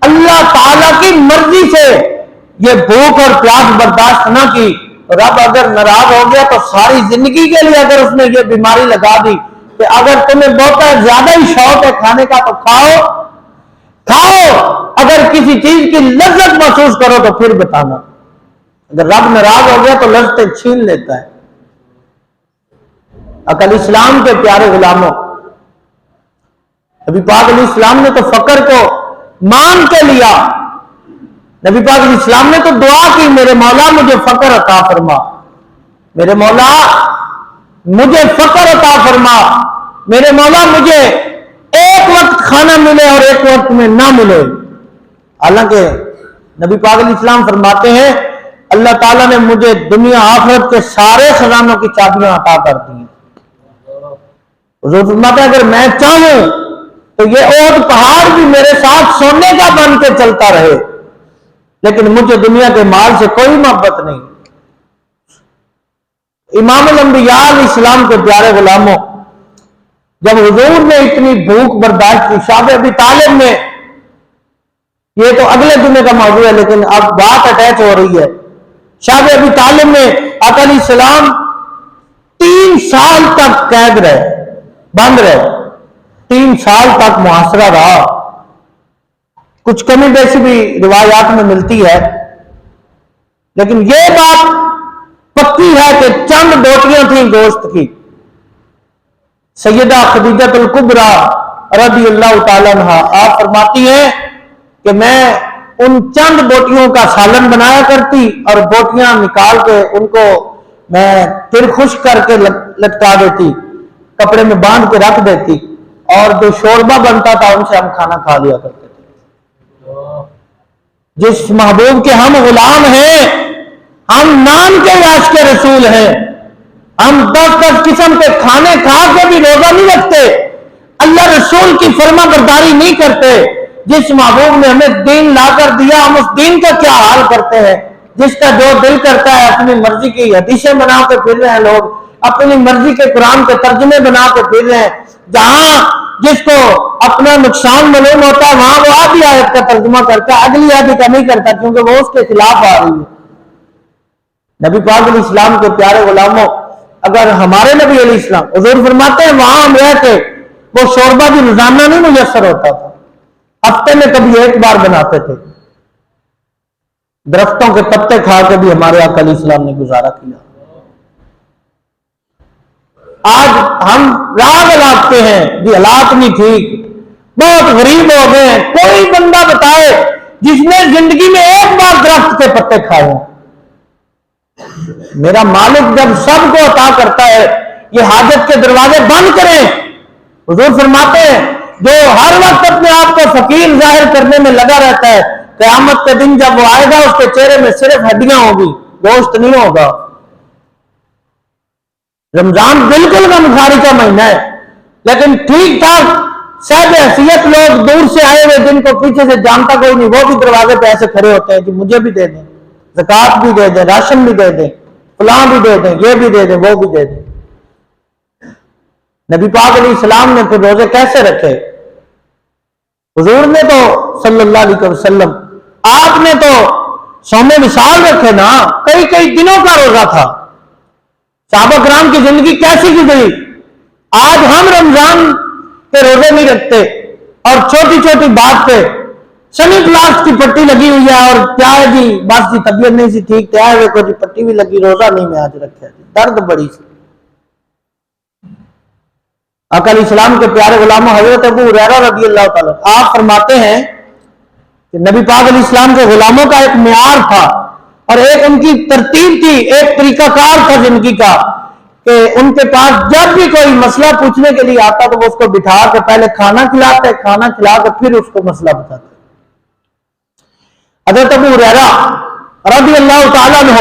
اللہ تعالی کی مرضی سے یہ بھوک اور پیاس برداشت نہ کی، رب اگر ناراض ہو گیا تو ساری زندگی کے لیے اگر اس نے یہ بیماری لگا دی کہ اگر تمہیں بہت زیادہ ہی شوق ہے کھانے کا تو کھاؤ، اگر کسی چیز کی لذت محسوس کرو تو پھر بتانا۔ اگر رب ناراض ہو گیا تو لذتیں چھین لیتا ہے۔ عقل اسلام کے پیارے غلاموں، نبی پاک علیہ السلام نے تو فقر کو مان کے لیا، نبی پاک علیہ السلام نے تو دعا کی میرے مولا مجھے فقر عطا فرما، میرے مولا مجھے فقر عطا فرما، میرے مولا مجھے ایک وقت کھانا ملے اور ایک وقت میں نہ ملے، حالانکہ نبی پاک علیہ السلام فرماتے ہیں اللہ تعالیٰ نے مجھے دنیا آخرت کے سارے خزانوں کی چابیاں عطا کر دی ہیں۔ حضور فرماتے ہیں اگر میں چاہوں تو یہ احد پہاڑ بھی میرے ساتھ سونے کا بن کے چلتا رہے، لیکن مجھے دنیا کے مال سے کوئی محبت نہیں۔ امام الانبیاء علیہ السلام کے پیارے غلاموں، جب حضور نے اتنی بھوک برداشت کی، شاب ابی طالب نے، یہ تو اگلے جمعے کا موضوع ہے لیکن اب بات اٹیچ ہو رہی ہے، شاب ابی طالب میں آقا علیہ السلام 3 سال تک قید رہے، بند رہے، 3 سال تک محاصرہ رہا۔ کچھ کمی بیشی بھی روایات میں ملتی ہے، لیکن یہ بات پکی ہے کہ چند بوٹیاں تھیں گوشت کی۔ سیدہ خدیجہ الکبریٰ رضی اللہ تعالیٰ عنہ آپ فرماتی ہیں کہ میں ان چند بوٹیوں کا سالن بنایا کرتی اور بوٹیاں نکال کے ان کو میں پھر خشک کر کے لٹکا دیتی، کپڑے میں باندھ کے رکھ دیتی، اور جو شوربہ بنتا تھا ان سے ہم کھانا کھا لیا کرتے تھے۔ جس محبوب کے ہم غلام ہیں، ہم نام کے عاشق رسول ہیں، ہم 10 قسم کے کھانے کھا کے بھی روزہ نہیں رکھتے، اللہ رسول کی فرما برداری نہیں کرتے۔ جس محبوب نے ہمیں دین لا کر دیا، ہم اس دین کا کیا حال کرتے ہیں؟ جس کا جو دل کرتا ہے اپنی مرضی کی حدیثیں بنا کے پھر رہے ہیں، لوگ اپنی مرضی کے قرآن کے ترجمے بنا کے پھر رہے ہیں۔ جہاں جس کو اپنا نقصان معلوم ہوتا ہے وہاں وہ آدھی آیت کا ترجمہ کرتا ہے، اگلی آدھی کا نہیں کرتا، کیونکہ وہ اس کے خلاف آ رہی ہے۔ نبی پاک علیہ السلام کے پیارے غلاموں، اگر ہمارے نبی علیہ السلام، حضور فرماتے ہیں وہاں ہم رہتے، وہ شوربہ بھی روزانہ نہیں میسر ہوتا تھا، ہفتے میں کبھی 1 بار بناتے تھے۔ درختوں کے پتے کھا کے بھی ہمارے آقا علیہ السلام نے گزارا کیا۔ آج ہم راگ لاتے ہیں کہ حالات نہیں ٹھیک، بہت غریب ہو گئے ہیں۔ کوئی بندہ بتائے جس نے زندگی میں 1 بار درخت کے پتے کھائے ہیں؟ میرا مالک جب سب کو عطا کرتا ہے، یہ حاجت کے دروازے بند کریں۔ حضور فرماتے ہیں جو ہر وقت اپنے آپ کو فقیر ظاہر کرنے میں لگا رہتا ہے، قیامت کے دن جب وہ آئے گا اس کے چہرے میں صرف ہڈیاں ہوگی، گوشت نہیں ہوگا۔ رمضان بالکل غمخواری کا مہینہ ہے، لیکن ٹھیک ٹھاک صاحب حیثیت لوگ دور سے آئے ہوئے جن کو پیچھے سے جانتا کوئی نہیں، وہ بھی دروازے پہ ایسے کھڑے ہوتے ہیں کہ مجھے بھی دے دیں، زکوٰۃ بھی دے دیں، راشن بھی دے دیں، فلاں بھی دے دیں، یہ بھی دے دیں، وہ بھی دے دیں۔ نبی پاک علیہ السلام نے پھر روزے کیسے رکھے؟ حضور نے تو صلی اللہ علیہ وسلم، آپ نے تو صوم وصال رکھے نا، کئی دنوں کا روزہ تھا۔ صحابہ کرام کی زندگی کیسی گزری؟ آج ہم رمضان کے روزے نہیں رکھتے اور چھوٹی چھوٹی بات پہ سنی پلاس کی پٹی لگی ہوئی ہے، اور کیا ہے جی بس جی طبیعت نہیں سی ٹھیک، کیا ہے کو جی پٹی بھی لگی، روزہ نہیں میں آج رکھا جی، درد بڑی سی۔ آقا علیہ السلام کے پیارے غلاموں حضرت ابو ہریرہ رضی اللہ تعالیٰ آپ فرماتے ہیں کہ نبی پاک علیہ السلام کے غلاموں کا ایک معیار تھا اور ایک ان کی ترتیب تھی، ایک طریقہ کار تھا زندگی کا، کہ ان کے پاس جب بھی کوئی مسئلہ پوچھنے کے لیے آتا تو وہ اس کو بٹھا کے پہلے کھانا کھلاتے، کھانا کھلا کے پھر اس کو مسئلہ بتاتے۔ حضرت ابو ہریرہ رضی اللہ تعالیٰ عنہ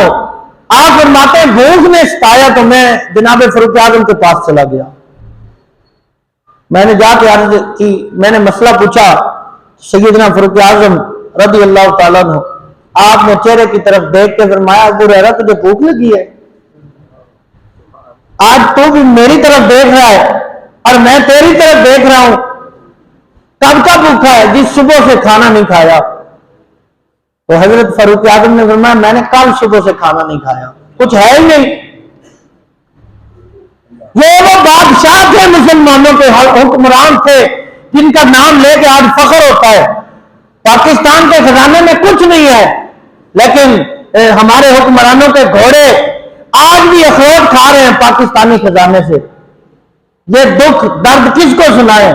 آپ فرماتے ہیں بھوک نے ستایا تو میں جناب فاروق اعظم کے پاس چلا گیا، میں نے جا کے عرض کی، میں نے مسئلہ پوچھا، سیدنا فاروق اعظم رضی اللہ تعالیٰ عنہ آپ نے چہرے کی طرف دیکھ کے فرمایا ابو ہریرہ تجھے بھوک لگی ہے؟ آج تو بھی میری طرف دیکھ رہا ہے اور میں تیری طرف دیکھ رہا ہوں، کب کا بھوکا ہے؟ جس صبح سے کھانا نہیں کھایا۔ تو حضرت فاروق اعظم نے فرمایا میں نے کل صبح سے کھانا نہیں کھایا، کچھ ہے ہی نہیں۔ یہ وہ بادشاہ تھے، مسلمانوں کے حکمران تھے جن کا نام لے کے آج فخر ہوتا ہے۔ پاکستان کے خزانے میں کچھ نہیں ہے، لیکن ہمارے حکمرانوں کے گھوڑے آج بھی اخروٹ کھا رہے ہیں پاکستانی خزانے سے۔ یہ دکھ درد کس کو سنائے؟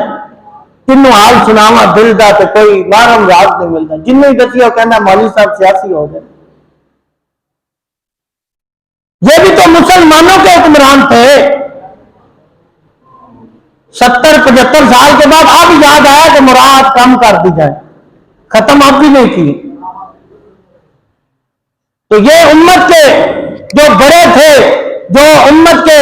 تینوں حال سناوا دل دا تو کوئی مارم راز نہیں ملتا، جنوں ہی دسی ہو کہنا مولوی صاحب سیاسی ہو گئے۔ یہ بھی تو مسلمانوں کے حکمران تھے۔ 70-75 سال کے بعد اب یاد آیا کہ مراد کم کر دی جائے، ختم اب بھی نہیں کی. تو یہ امت کے جو بڑے تھے، جو امت کے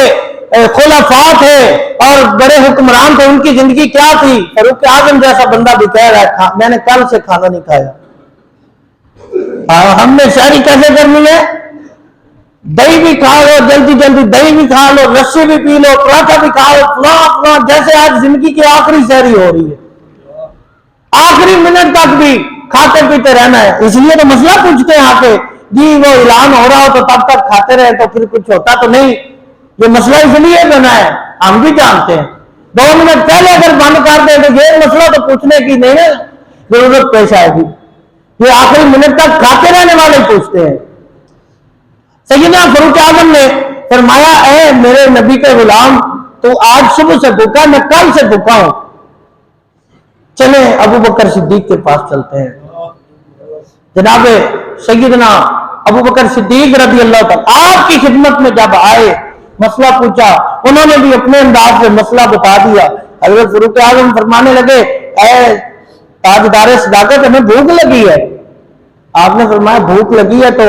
خلفاء تھے اور بڑے حکمران تھے، ان کی زندگی کیا تھی؟ فاروق اعظم جیسا بندہ بھی کہہ رہا ہے میں نے کل سے کھانا نہیں کھایا. ہم نے شہری کیسے کرنی ہے؟ دہی بھی کھا لو، جلدی جلدی دہی بھی کھا لو، لسی بھی پی لو، پراٹھا بھی کھا لو، فلاں جیسے آج زندگی کی آخری شہری ہو رہی ہے. آخری منٹ تک بھی کھاتے پیتے رہنا ہے. اس لیے تو مسئلہ پوچھتے ہیں آ کے، جی وہ اعلان ہو رہا ہو تو تب تک کھاتے رہے تو پھر کچھ ہوتا تو نہیں. یہ مسئلہ اس لیے بنا ہے، ہم بھی جانتے ہیں. 2 منٹ پہلے اگر بند کر دیں تو یہ مسئلہ تو پوچھنے کی نہیں ہے ضرورت پیش آئے گی. یہ آخری منٹ تک کھاتے رہنے والے پوچھتے ہیں. سیدنا فاروق اعظم نے فرمایا اے میرے نبی کے غلام، تو آج صبح سے بھوکا، میں کل سے بھوکا ہوں. چلیں ابو بکر صدیق کے پاس چلتے ہیں. جناب سیدنا ابو بکر صدیق رضی اللہ تعالیٰ آپ کی خدمت میں جب آئے، مسئلہ پوچھا، انہوں نے بھی اپنے انداز سے مسئلہ بتا دیا. حضرت فاروق اعظم فرمانے لگے اے تاجدار صداقت، ہمیں بھوک لگی ہے. آپ نے فرمایا بھوک لگی ہے تو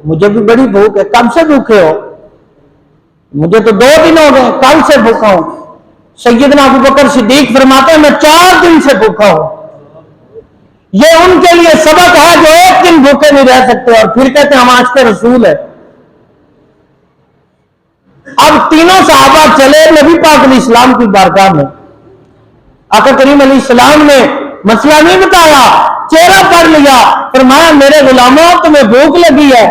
مجھے بھی بڑی بھوک ہے. کب سے بھوکے ہو؟ مجھے تو 2 دن ہو گئے، کل سے بھوکا ہوں. سیدنا ابو بکر صدیق فرماتے ہیں میں 4 دن سے بھوکا ہوں. یہ ان کے لیے سبق ہے جو 1 دن بھوکے نہیں رہ سکتے اور پھر کہتے ہیں ہم آج کے رسول ہے. اب تینوں صحابہ چلے نبی پاک علیہ السلام کی بارگاہ میں. آقا کریم علیہ السلام نے مسئلہ نہیں بتایا، چہرہ پڑھ لیا، فرمایا میرے غلاموں تمہیں بھوک لگی ہے.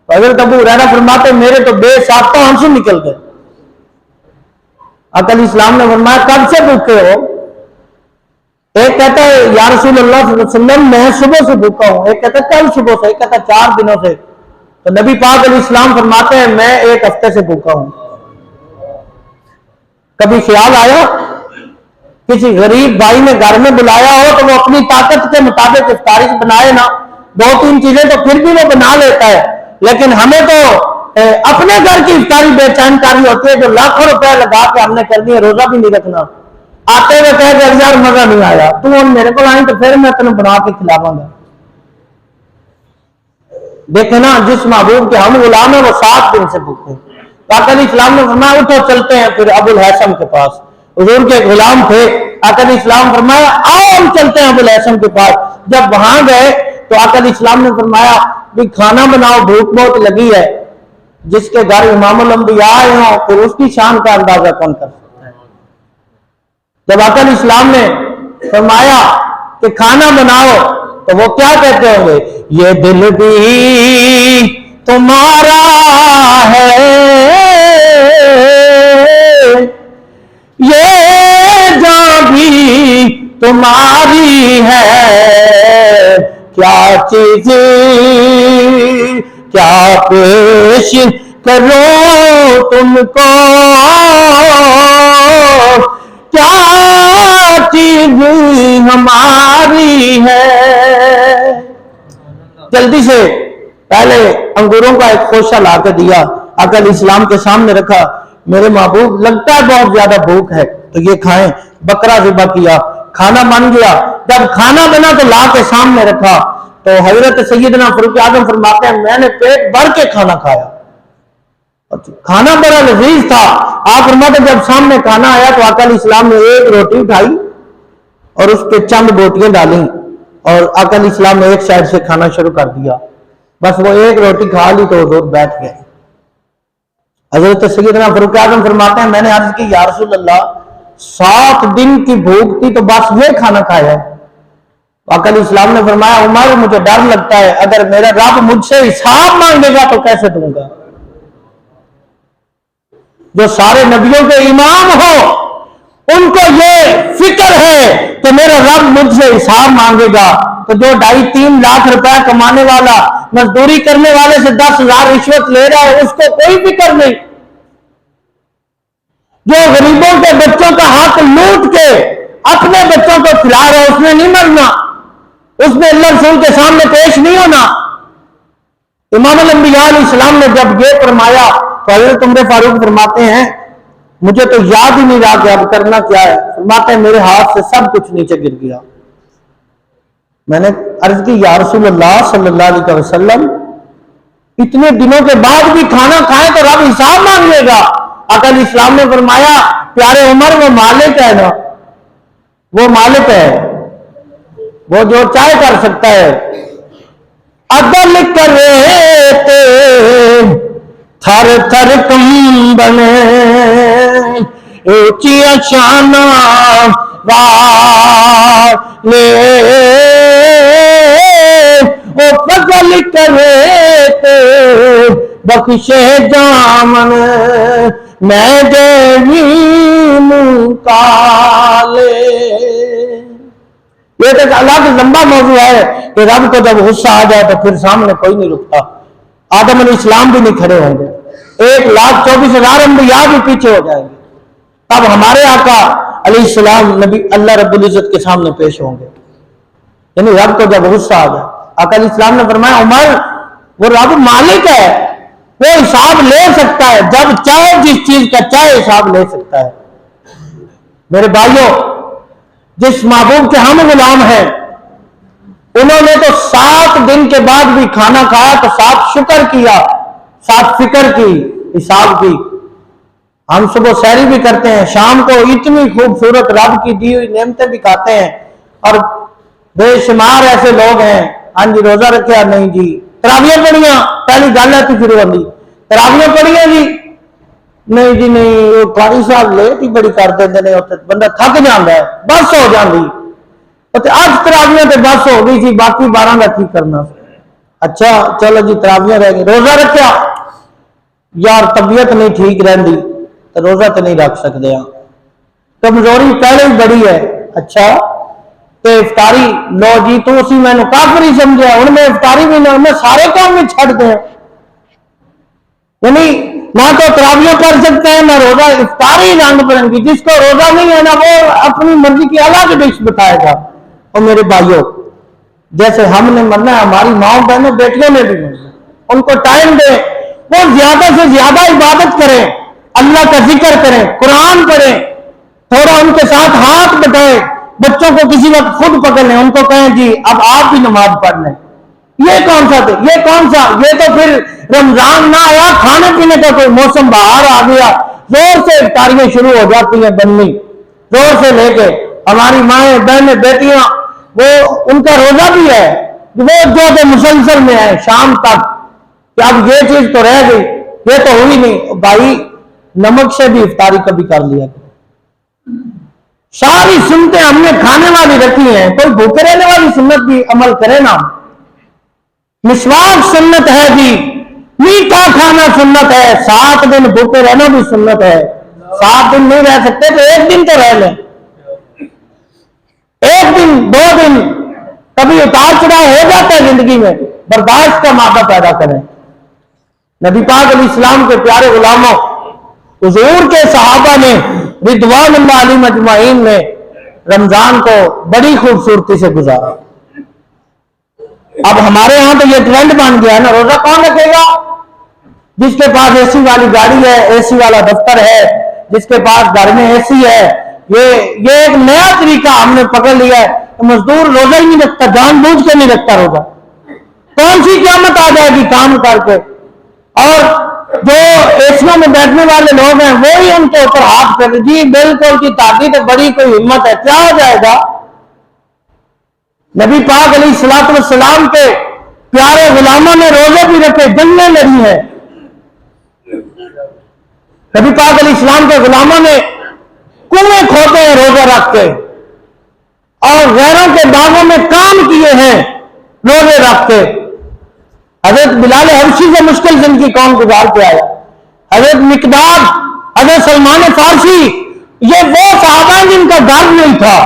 حضرت ابو ہریرہ فرماتے میرے تو بے ساختہ آنسو نکل گئے. آقا علیہ السلام نے فرمایا کب سے بھوکے ہو؟ ایک کہتا ہے یا رسول اللہ صلی اللہ علیہ وسلم میں صبح سے بھوکا ہوں. ایک کہتا ہے کل صبح سے، ایک کہتا ہے 4 دنوں سے. تو نبی پاک علیہ السلام فرماتے ہیں میں 1 ہفتے سے بھوکا ہوں. کبھی خیال آیا کسی غریب بھائی نے گھر میں بلایا ہو تو وہ اپنی طاقت کے مطابق افطاری بنائے نا، 2-3 چیزیں تو پھر بھی وہ بنا لیتا ہے، لیکن ہمیں تو اپنے گھر کی افطاری بے چین کاری ہوتی ہے جو لاکھوں روپے لگا کے ہم نے کر دی ہے، روزہ بھی نہیں رکھنا. آتے ہوئے کہہ کہ یار مزہ نہیں آیا، تو میرے کو آئیں تو پھر میں تمہیں بنا کے کھلاواں گا. دیکھیں نا جس محبوب کے ہم غلام ہیں وہ 7 دن سے بھوکے. آقا علیہ السلام نے فرمایا اٹھو چلتے ہیں پھر ابو الحسن کے پاس. حضور کے غلام تھے. آقا علیہ السلام فرمایا آؤ ہم چلتے ہیں ابو الحسن کے پاس. جب وہاں گئے تو آقا علیہ السلام نے فرمایا بھی کھانا بناؤ، بھوک بہت لگی ہے. جس کے گھر امام الانبیاء آئے ہوں پھر اس کی شان کا اندازہ کون کر سکتا ہے. جب آقا علیہ السلام نے فرمایا کہ کھانا بناؤ تو وہ کیا کہتے ہوں گے یہ دل بھی تمہارا ہے، یہ جان بھی تمہاری ہے، کیا چیز کیا پیش کرو تم کو، کیا چیز ہماری ہے. جلدی سے پہلے انگوروں کا ایک خوشہ لا کے دیا، آقا علیہ السلام کے سامنے رکھا. میرے محبوب لگتا ہے بہت زیادہ بھوک ہے تو یہ کھائیں. بکرا ذبح کیا، کھانا بن گیا. جب کھانا بنا تو لا کے سامنے رکھا تو حضرت سیدنا فاروق اعظم فرماتے ہیں میں نے پیٹ بھر کے کھانا کھایا. کھانا بڑا لذیذ تھا. آپ فرماتے جب سامنے کھانا آیا تو آقا علیہ السلام نے 1 روٹی اٹھائی اور اس پہ چند بوٹیاں ڈالیں اور آقا علیہ السلام نے ایک سائڈ سے کھانا شروع کر دیا. بس وہ 1 روٹی کھا لی تو حضور بیٹھ گئے. حضرت سیدنا فاروق اعظم فرماتے ہیں میں نے عرض کی یا رسول اللہ 7 دن کی بھوک تھی تو بس یہ کھانا کھایا ہے. آقا علیہ السلام نے فرمایا عمر مجھے ڈر لگتا ہے اگر میرا رب مجھ سے حساب مانگے گا تو کیسے دوں گا. جو سارے نبیوں کے امام ہو ان کو یہ فکر ہے کہ میرا رب مجھ سے حساب مانگے گا. تو جو 2.5-3 لاکھ روپے کمانے والا مزدوری کرنے والے سے 10,000 رشوت لے رہا ہے اس کو کوئی فکر نہیں. جو غریبوں کے بچوں کا حق لوٹ کے اپنے بچوں کو کھلا رہا ہے اس نے نہیں مرنا، اس نے اللہ رسول کے سامنے پیش نہیں ہونا. امام الانبیاء علیہ السلام نے جب یہ فرمایا تو حضرت عمر فاروق فرماتے ہیں مجھے تو یاد ہی نہیں رہا کہ اب کرنا کیا ہے. فرماتے ہیں میرے ہاتھ سے سب کچھ نیچے گر گیا. میں نے عرض کی یا رسول اللہ صلی اللہ علیہ وسلم اتنے دنوں کے بعد بھی کھانا کھائے تو رب حساب مانگے گا؟ آقا علیہ السلام نے فرمایا پیارے عمر وہ مالک ہے نا، وہ مالک ہے، وہ جو چاہے کر سکتا ہے۔ عدل کرے تھر تھر کم بنے اونچیاں شاناں والے، او فضل کرے بخشے جامن میں دیوین کالے۔ یہ ایک الگ لمبا موضوع ہے کہ رب کو جب غصہ آ جائے تو پھر سامنے کوئی نہیں رکتا، آدم علیہ السلام بھی نہیں کھڑے ہوں گے، 1,24,000 انبیاء بھی پیچھے ہو جائیں گے، تب ہمارے آقا علیہ السلام نبی اللہ رب العزت کے سامنے پیش ہوں گے۔ یعنی رب کو جب غصہ آ جائے، آقا علیہ السلام نے فرمایا عمر وہ رب مالک ہے، وہ حساب لے سکتا ہے، جب چاہے جس چیز کا چاہے حساب لے سکتا ہے۔ میرے بھائیوں، جس محبوب کے ہم غلام ہیں انہوں نے تو 7 دن کے بعد بھی کھانا کھایا تو 7 شکر کیا، 7 فکر کی، حساب کی۔ ہم صبح سحری بھی کرتے ہیں، شام کو اتنی خوبصورت رب کی دی ہوئی نعمتیں بھی کھاتے ہیں، اور بے شمار ایسے لوگ ہیں ہاں جی روزہ رکھیا نہیں جی، تراویاں پڑھیاں، پہلی گل ہے تو شروع ہوندی تراویاں پڑھیاں جی نہیں جی نہیں، وہ قاری صاحب لیٹ ہی بڑی کر دیندے نے، بندہ تھک جاندا ہے، بس ہو جاندی، اج تراویاں تے بس ہو گئی سی، باقی 12 کا کی کرنا۔ اچھا چلو جی تراویاں رہ گئی، روزہ رکھیا یار طبیعت نہیں ٹھیک رہندی تو روزہ تو نہیں رکھ سکتے ہیں، کمزوری پہلے ہی بڑی ہے، اچھا تو افطاری لو جی تو اسی میں نے کافر ہی سمجھا، ہوں میں افطاری بھی نہ میں سارے کام میں چھڑ دیں، یعنی نہ تو تراویاں کر سکتے ہیں نہ روزہ، افطاری رنگ برنگی، جس کو روزہ نہیں ہے نا وہ اپنی مرضی کی الگ ڈش بتائے گا۔ اور میرے بھائیوں جیسے ہم نے مرنا ہے، ہماری ماں بہنوں بیٹیوں نے بھی مرنا، ان کو ٹائم دیں، وہ زیادہ سے زیادہ عبادت کریں، اللہ کا ذکر کریں، قرآن پڑھیں، تھوڑا ان کے ساتھ ہاتھ بٹائیں، بچوں کو کسی وقت خود پکڑ لیں، ان کو کہیں جی اب آپ بھی نماز پڑھ لیں۔ یہ کون سا تھے؟ یہ کون سا؟ یہ تو پھر رمضان نہ آیا، کھانے پینے کا کوئی موسم باہر آ گیا، زور سے افطاریاں شروع ہو جاتی ہیں بننی، زور سے لے کے ہماری مائیں بہنیں بیٹیاں، وہ ان کا روزہ بھی ہے، وہ جو کہ مسلسل میں ہے شام تک کہ اب یہ چیز تو رہ گئی، یہ تو ہوئی نہیں، بھائی نمک سے بھی افطاری کبھی کر لیا کرو۔ ساری سنتیں ہم نے کھانے والی رکھی ہیں، کوئی بھوکے رہنے والی سنت بھی عمل کرے نا۔ مسواک سنت ہے جی، میٹھا کھانا سنت ہے، 7 دن بھوکے رہنا بھی سنت ہے، 7 دن نہیں رہ سکتے تو 1 دن تو رہ لیں، 1 دن 2 دن، کبھی اتار چڑھاؤ ہو جاتا ہے زندگی میں، برداشت کا مادہ پیدا کریں۔ نبی پاک علیہ السلام کے پیارے غلاموں، حضور کے صحابہ نے رضوان اللہ علیہم اجمعین نے رمضان کو بڑی خوبصورتی سے گزارا۔ اب ہمارے ہاں تو یہ ٹرینڈ بن گیا ہے نا، روزہ کون رکھے گا؟ جس کے پاس اے سی والی گاڑی ہے، اے سی والا دفتر ہے، جس کے پاس گھر میں اے سی ہے، یہ ایک نیا طریقہ ہم نے پکڑ لیا ہے، مزدور روزہ ہی نہیں رکھتا، جان بوجھ کے نہیں رکھتا روزہ، کون سی قیامت آ جائے گی کام کر کے، اور جو ایسیوں میں بیٹھنے والے لوگ ہیں وہی ان کے اوپر ہاتھ پھیر، جی بالکل کی تاکید بڑی کوئی ہمت ہے، کیا ہو جائے گا؟ نبی پاک علیہ الصلوۃ والسلام کے پیارے غلاموں نے روزے بھی رکھے، جنگیں لڑی ہیں، نبی پاک علیہ السلام کے غلاموں نے کنویں کھودے ہیں روزہ رکھ کے، اور غیروں کے باغوں میں کام کیے ہیں روزے رکھ کے۔ حضرت بلال حبشی سے مشکل زندگی کون گزار کے آیا، حضرت مقداد، حضرت سلمان فارسی، یہ وہ صحابہ جن کا گھر نہیں تھا،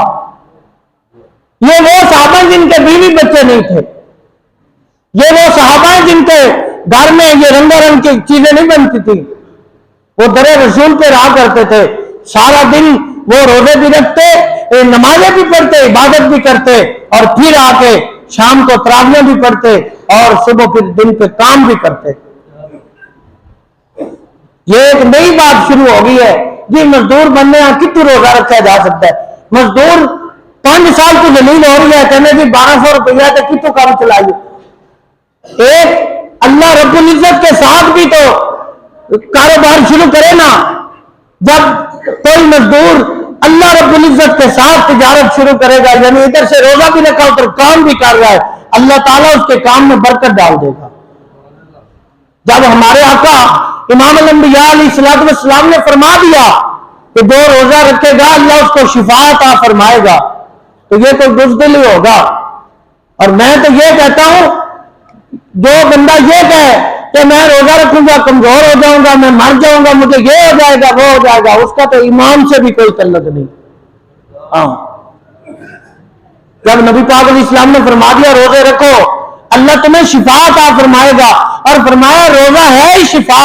یہ وہ صحابہ جن کے بیوی بچے نہیں تھے، یہ وہ صحابہ جن کے گھر میں یہ رنگا رنگ کی چیزیں نہیں بنتی تھی، وہ در رسول پہ رہا کرتے تھے، سارا دن وہ روزے بھی رکھتے، نمازیں بھی پڑھتے، عبادت بھی کرتے، اور پھر آ کے شام کو تراویاں بھی پڑھتے، اور صبح پھر دن پہ کام بھی کرتے۔ یہ ایک نئی بات شروع ہو گئی ہے جی، مزدور بننے کتنی روزہ رکھا جا سکتا ہے؟ مزدور 5 سال کو دلیل ہو رہی ہے کہنے بھی 1200 روپیہ کے کتوں کام چلائیے. ایک اللہ رب العزت کے ساتھ بھی تو کاروبار شروع کرے نا. جب کوئی مزدور اللہ رب العزت کے ساتھ تجارت شروع کرے گا، یعنی ادھر سے روزہ بھی رکھا ادھر کام بھی کر رہا ہے، اللہ تعالیٰ اس کے کام میں برکت ڈال دے گا. جب ہمارے آقا امام الانبیاء علیہ السلام نے فرما دیا کہ جو روزہ رکھے گا اللہ اس کو شفا عطا فرمائے گا، تو یہ کوئی بزدلی ہوگا. اور میں تو یہ کہتا ہوں، جو بندہ یہ کہے کہ میں روزہ رکھوں گا کمزور ہو جاؤں گا، میں مر جاؤں گا، مجھے یہ ہو جائے گا وہ ہو جائے گا، اس کا تو ایمان سے بھی کوئی تعلق نہیں. ہاں، جب نبی پاک علیہ السلام نے فرما دیا روزے رکھو اللہ تمہیں شفا عطا فرمائے گا، اور فرمایا روزہ ہے ہی شفا.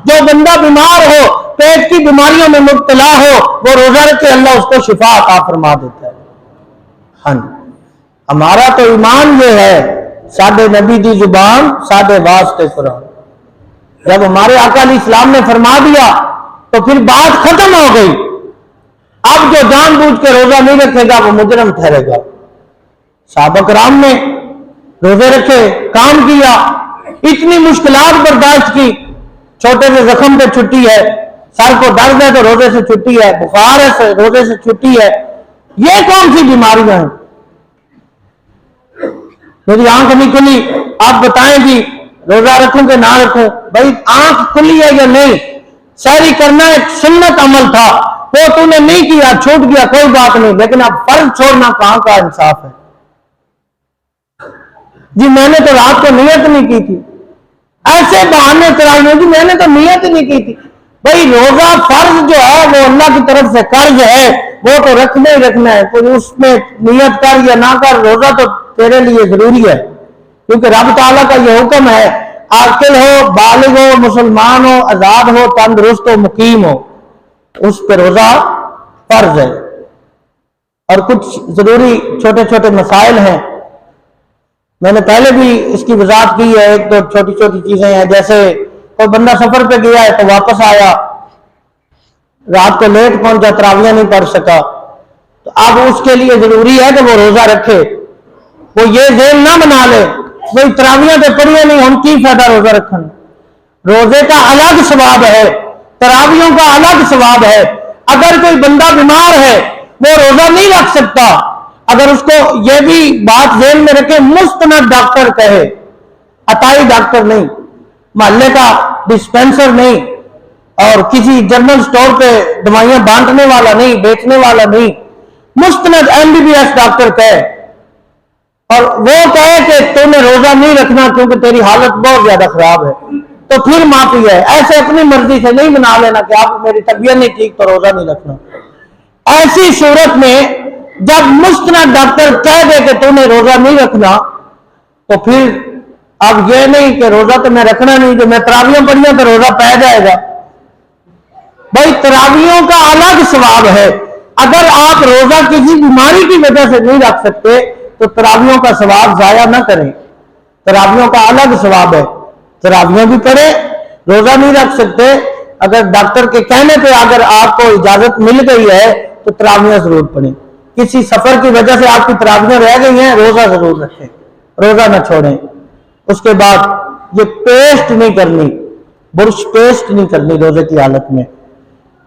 جو بندہ بیمار ہو، پیٹ کی بیماریوں میں مبتلا ہو، وہ روزہ رکھے اللہ اس کو شفا عطا فرما دیتا ہے. ہاں، ہمارا تو ایمان یہ ہے، سادے نبی دی زبان سادے واسطے قرآن. جب ہمارے آقا علیہ السلام نے فرما دیا تو پھر بات ختم ہو گئی. اب جو جان بوجھ کے روزہ نہیں رکھے گا وہ مجرم ٹھہرے گا. صحابہ کرام نے روزے رکھے، کام کیا، اتنی مشکلات برداشت کی. چھوٹے سے زخم پہ چھٹی ہے، سر کو درد ہے تو روزے سے چھٹی ہے، بخار ہے روزے سے چھٹی ہے. یہ کون سی بیماریاں ہیں؟ میری آنکھ نہیں کھلی، آپ بتائیں جی روزہ رکھوں کہ نہ رکھوں؟ بھائی آنکھ کھلی ہے یا نہیں؟ سحری کرنا ایک سنت عمل تھا، وہ تو نے نہیں کیا، چھوٹ گیا، کوئی بات نہیں، لیکن اب فرض چھوڑنا کہاں کا انصاف ہے؟ جی میں نے تو رات کو نیت نہیں کی تھی، ایسے بہانے چلائیے جی میں نے تو نیت ہی نہیں کی تھی. بھائی روزہ فرض جو ہے وہ اللہ کی طرف سے قرض ہے، وہ تو رکھنا ہی رکھنا ہے. کوئی اس میں نیت کر یا نہ کر، روزہ تو تیرے لیے ضروری ہے، کیونکہ رب تعالیٰ کا یہ حکم ہے عاقل ہو، بالغ ہو، مسلمان ہو، آزاد ہو، تندرست ہو، مقیم ہو، اس پہ روزہ فرض ہے. اور کچھ ضروری چھوٹے چھوٹے مسائل ہیں، میں نے پہلے بھی اس کی وضاحت کی ہے. ایک دو چھوٹی چھوٹی چیزیں ہیں، جیسے کوئی بندہ سفر پہ گیا ہے تو واپس آیا، رات کو لیٹ پہنچا، تراویح نہیں پڑھ سکا، تو اب اس کے لیے ضروری ہے کہ وہ روزہ رکھے. وہ یہ ذہن نہ بنا لے بھائی تراویح تو پڑھیے نہیں، ہم کی فائدہ روزہ رکھنا. روزے کا الگ ثواب ہے، تراویحوں کا الگ ثواب ہے. اگر کوئی بندہ بیمار ہے وہ روزہ نہیں رکھ سکتا، اگر اس کو یہ بھی بات ذہن میں رکھے، مستند ڈاکٹر کہے، عطائی ڈاکٹر نہیں، محلے کا ڈسپینسر نہیں، اور کسی جنرل سٹور پہ دوائیاں بانٹنے والا نہیں، بیچنے والا نہیں، مستند MBBS ڈاکٹر کہے، اور وہ کہے کہ تم نے روزہ نہیں رکھنا کیونکہ تیری حالت بہت زیادہ خراب ہے، تو پھر معافی ہے. ایسے اپنی مرضی سے نہیں بنا لینا کہ آپ میری طبیعت نہیں ٹھیک تو روزہ نہیں رکھنا. ایسی صورت میں جب مستند ڈاکٹر کہہ دے کہ تم نے روزہ نہیں رکھنا، تو پھر اب یہ نہیں کہ روزہ تو میں رکھنا نہیں، جو میں تراویح پڑھیاں تو روزہ پہ جائے گا. بھائی تراویحوں کا الگ ثواب ہے. اگر آپ روزہ کسی بیماری کی وجہ سے نہیں رکھ سکتے تو تراویحوں کا ثواب ضائع نہ کریں. تراویحوں کا الگ ثواب ہے، تراویح بھی پڑھیں. روزہ نہیں رکھ سکتے، اگر ڈاکٹر کے کہنے پہ اگر آپ کو اجازت مل گئی ہے تو تراویح ضرور پڑھیں. کسی سفر کی وجہ سے آپ کی تراویح رہ گئی ہیں، روزہ ضرور رکھیں، روزہ نہ چھوڑیں. اس کے بعد یہ پیسٹ نہیں کرنی، برش پیسٹ نہیں کرنی روزے کی حالت میں.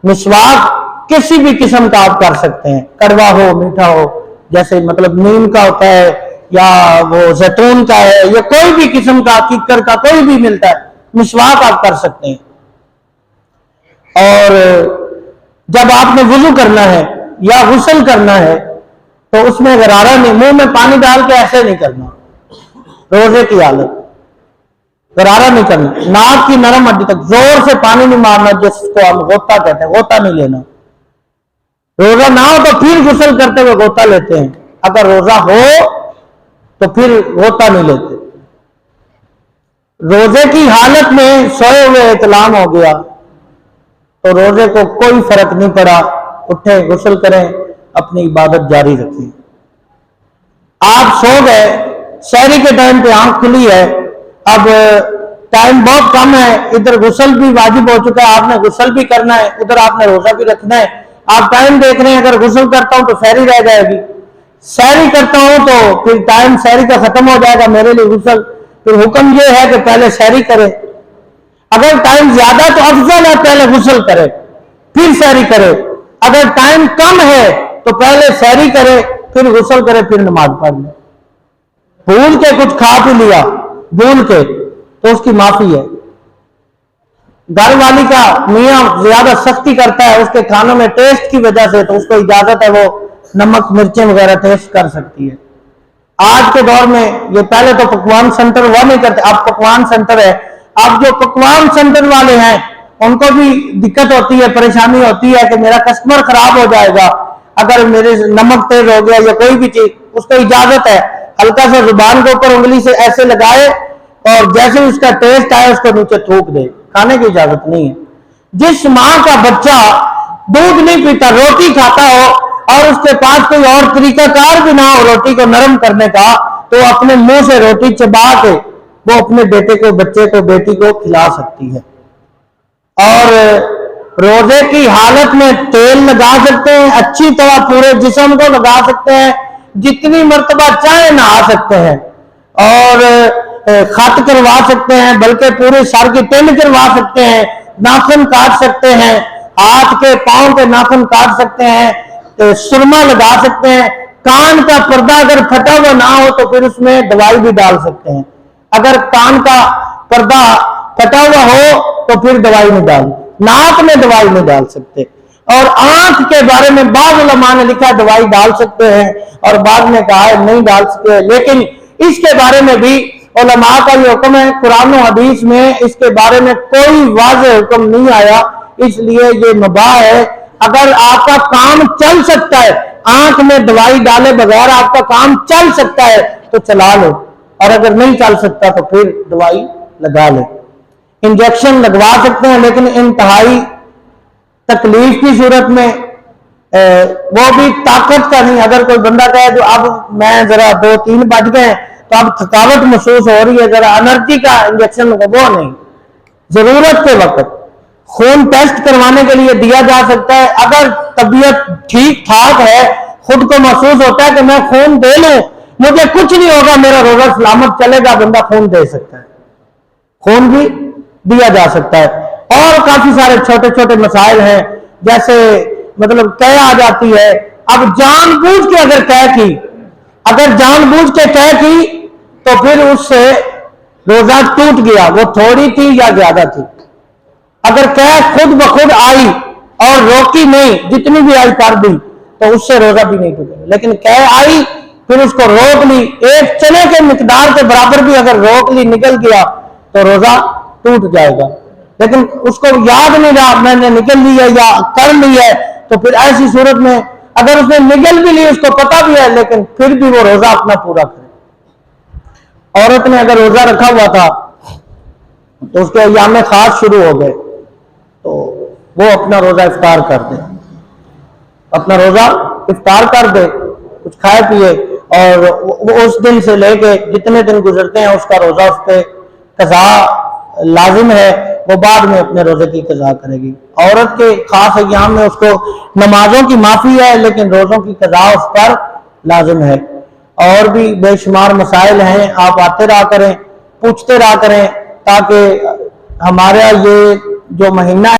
مسواک کسی بھی قسم کا آپ کر سکتے ہیں، کڑوا ہو میٹھا ہو، جیسے مطلب نیم کا ہوتا ہے یا وہ زیتون کا ہے، یا کوئی بھی قسم کا کیکر کا کوئی بھی ملتا ہے، مسواک آپ کر سکتے ہیں. اور جب آپ نے وضو کرنا ہے یا غسل کرنا ہے تو اس میں غرارہ نہیں، منہ میں پانی ڈال کے ایسے نہیں کرنا. روزے کی حالت غرارہ نہیں کرنا، ناک کی نرم ہڈی تک زور سے پانی نہیں مارنا، جس کو ہم غوطہ کہتے ہیں، غوطہ نہیں لینا. روزہ نہ ہو تو پھر غسل کرتے ہوئے غوطہ لیتے ہیں، اگر روزہ ہو تو پھر غوطہ نہیں لیتے. روزے کی حالت میں سوئے ہوئے احتلام ہو گیا تو روزے کو کوئی فرق نہیں پڑا، اٹھیں غسل کریں، اپنی عبادت جاری رکھیں. آپ سو گئے، سحری کے ٹائم پہ آنکھ کھلی ہے، اب ٹائم بہت کم ہے، ادھر غسل بھی واجب ہو چکا ہے، آپ نے غسل بھی کرنا ہے، ادھر آپ نے روزہ بھی رکھنا ہے. آپ ٹائم دیکھ رہے ہیں، اگر غسل کرتا ہوں تو سحری رہ جائے گی، سحری کرتا ہوں تو پھر ٹائم سحری کا ختم ہو جائے گا، میرے لیے غسل، پھر حکم یہ ہے کہ پہلے سحری کرے۔ اگر ٹائم زیادہ تو افضل ہے پہلے غسل کرے پھر سحری کرے، اگر ٹائم کم ہے تو پہلے سحری کرے پھر غسل کرے پھر نماز پڑھ لے۔ بھول کے کچھ کھا پی لیا بھول کے تو اس کی معافی ہے۔ گھر والی کا میاں زیادہ سختی کرتا ہے اس کے کھانوں میں ٹیسٹ کی وجہ سے، تو اس کو اجازت ہے وہ نمک مرچیں وغیرہ ٹیسٹ کر سکتی ہے۔ آج کے دور میں یہ پہلے تو پکوان سینٹر ہوا نہیں کرتے، اب پکوان سینٹر ہے۔ اب جو پکوان سینٹر والے ہیں ان کو بھی دقت ہوتی ہے، پریشانی ہوتی ہے کہ میرا کسٹمر خراب ہو جائے گا اگر میرے نمک تیز ہو گیا یا کوئی بھی چیز۔ اس کو اجازت ہے ہلکا سا زبان کے اوپر انگلی سے ایسے لگائے اور جیسے اس کا ٹیسٹ آئے اس کو نیچے تھوک دے، کھانے کی اجازت نہیں ہے۔ جس ماں کا بچہ دودھ نہیں پیتا روٹی کھاتا ہو اور اس کے پاس کوئی اور طریقہ کار بھی نہ ہو روٹی کو نرم کرنے کا، تو اپنے منہ سے روٹی چبا کے وہ اپنے بیٹے کو بچے کو بیٹی کو کھلا سکتی ہے۔ اور روزے کی حالت میں تیل لگا سکتے ہیں، اچھی طرح پورے جسم کو لگا سکتے ہیں، جتنی مرتبہ چاہے نہا سکتے ہیں، اور خط کروا سکتے ہیں، بلکہ پورے سر کی پن کروا سکتے ہیں، ناخن کاٹ سکتے ہیں، ہاتھ کے پاؤں کے ناخن کاٹ سکتے ہیں، سرما لگا سکتے ہیں، کان کا پردہ اگر پھٹا ہوا نہ ہو تو پھر اس میں دوائی بھی ڈال سکتے ہیں۔ اگر کان کا پردہ پھٹا ہوا ہو تو پھر دوائی نہیں ڈال، ناک میں دوائی نہیں ڈال سکتے۔ اور آنکھ کے بارے میں بعض علماء نے لکھا دوائی ڈال سکتے ہیں اور بعض نے کہا ہے نہیں ڈال سکتے، لیکن اس کے بارے میں بھی علماء کا یہ حکم ہے، قرآن و حدیث میں اس کے بارے میں کوئی واضح حکم نہیں آیا، اس لیے یہ مباح ہے۔ اگر آپ کا کام چل سکتا ہے، آنکھ میں دوائی ڈالے بغیر آپ کا کام چل سکتا ہے تو چلا لو، اور اگر نہیں چل سکتا تو پھر دوائی لگا لے۔ انجیکشن لگوا سکتے ہیں لیکن انتہائی تکلیف کی صورت میں، وہ بھی طاقت کا نہیں۔ اگر کوئی بندہ کہے جو اب میں ذرا 2-3 بج گئے تو اب تھکاوٹ محسوس ہو رہی ہے، ذرا انرجی کا انجیکشن وہ نہیں، ضرورت کے وقت خون ٹیسٹ کروانے کے لیے دیا جا سکتا ہے۔ اگر طبیعت ٹھیک ٹھاک ہے، خود کو محسوس ہوتا ہے کہ میں خون دے لوں مجھے کچھ نہیں ہوگا، میرا روزہ سلامت چلے گا، بندہ خون دے سکتا ہے، خون بھی دیا جا سکتا ہے۔ اور کافی سارے چھوٹے چھوٹے مسائل ہیں، جیسے مطلب قے آ جاتی ہے، اب جان بوجھ کے اگر قے کی، اگر جان بوجھ کے قے کی تو پھر اس سے روزہ ٹوٹ گیا، وہ تھوڑی تھی یا زیادہ تھی۔ اگر قے خود بخود آئی اور روکی نہیں، جتنی بھی آئی کر دی تو اس سے روزہ بھی نہیں ٹوٹے گا، لیکن قے آئی پھر اس کو روک لی، ایک چنے کے مقدار کے برابر بھی اگر روک لی نکل گیا تو روزہ ٹوٹ جائے گا۔ لیکن اس کو یاد نہیں رہا میں نے نکل لی ہے یا کر لی ہے، تو پھر ایسی صورت میں اگر اس نے نکل بھی لی اس کو پتہ بھی ہے لیکن پھر بھی وہ روزہ اپنا پورا کرے۔ عورت نے اگر روزہ رکھا ہوا تھا تو اس کے ایام خاص شروع ہو گئے تو وہ اپنا روزہ افطار کر دے، اپنا روزہ افطار کر دے، کچھ کھائے پیے، اور وہ اس دن سے لے کے جتنے دن گزرتے ہیں اس کا روزہ اس پہ قضا لازم ہے، وہ بعد میں اپنے روزے کی قضا کرے گی۔ عورت کے خاص ایام میں اس کو نمازوں کی معافی ہے لیکن روزوں کی قضا اس پر لازم ہے۔ اور بھی بے شمار مسائل ہیں، آپ آتے رہا کریں، پوچھتے رہا کریں، تاکہ ہمارا یہ جو مہینہ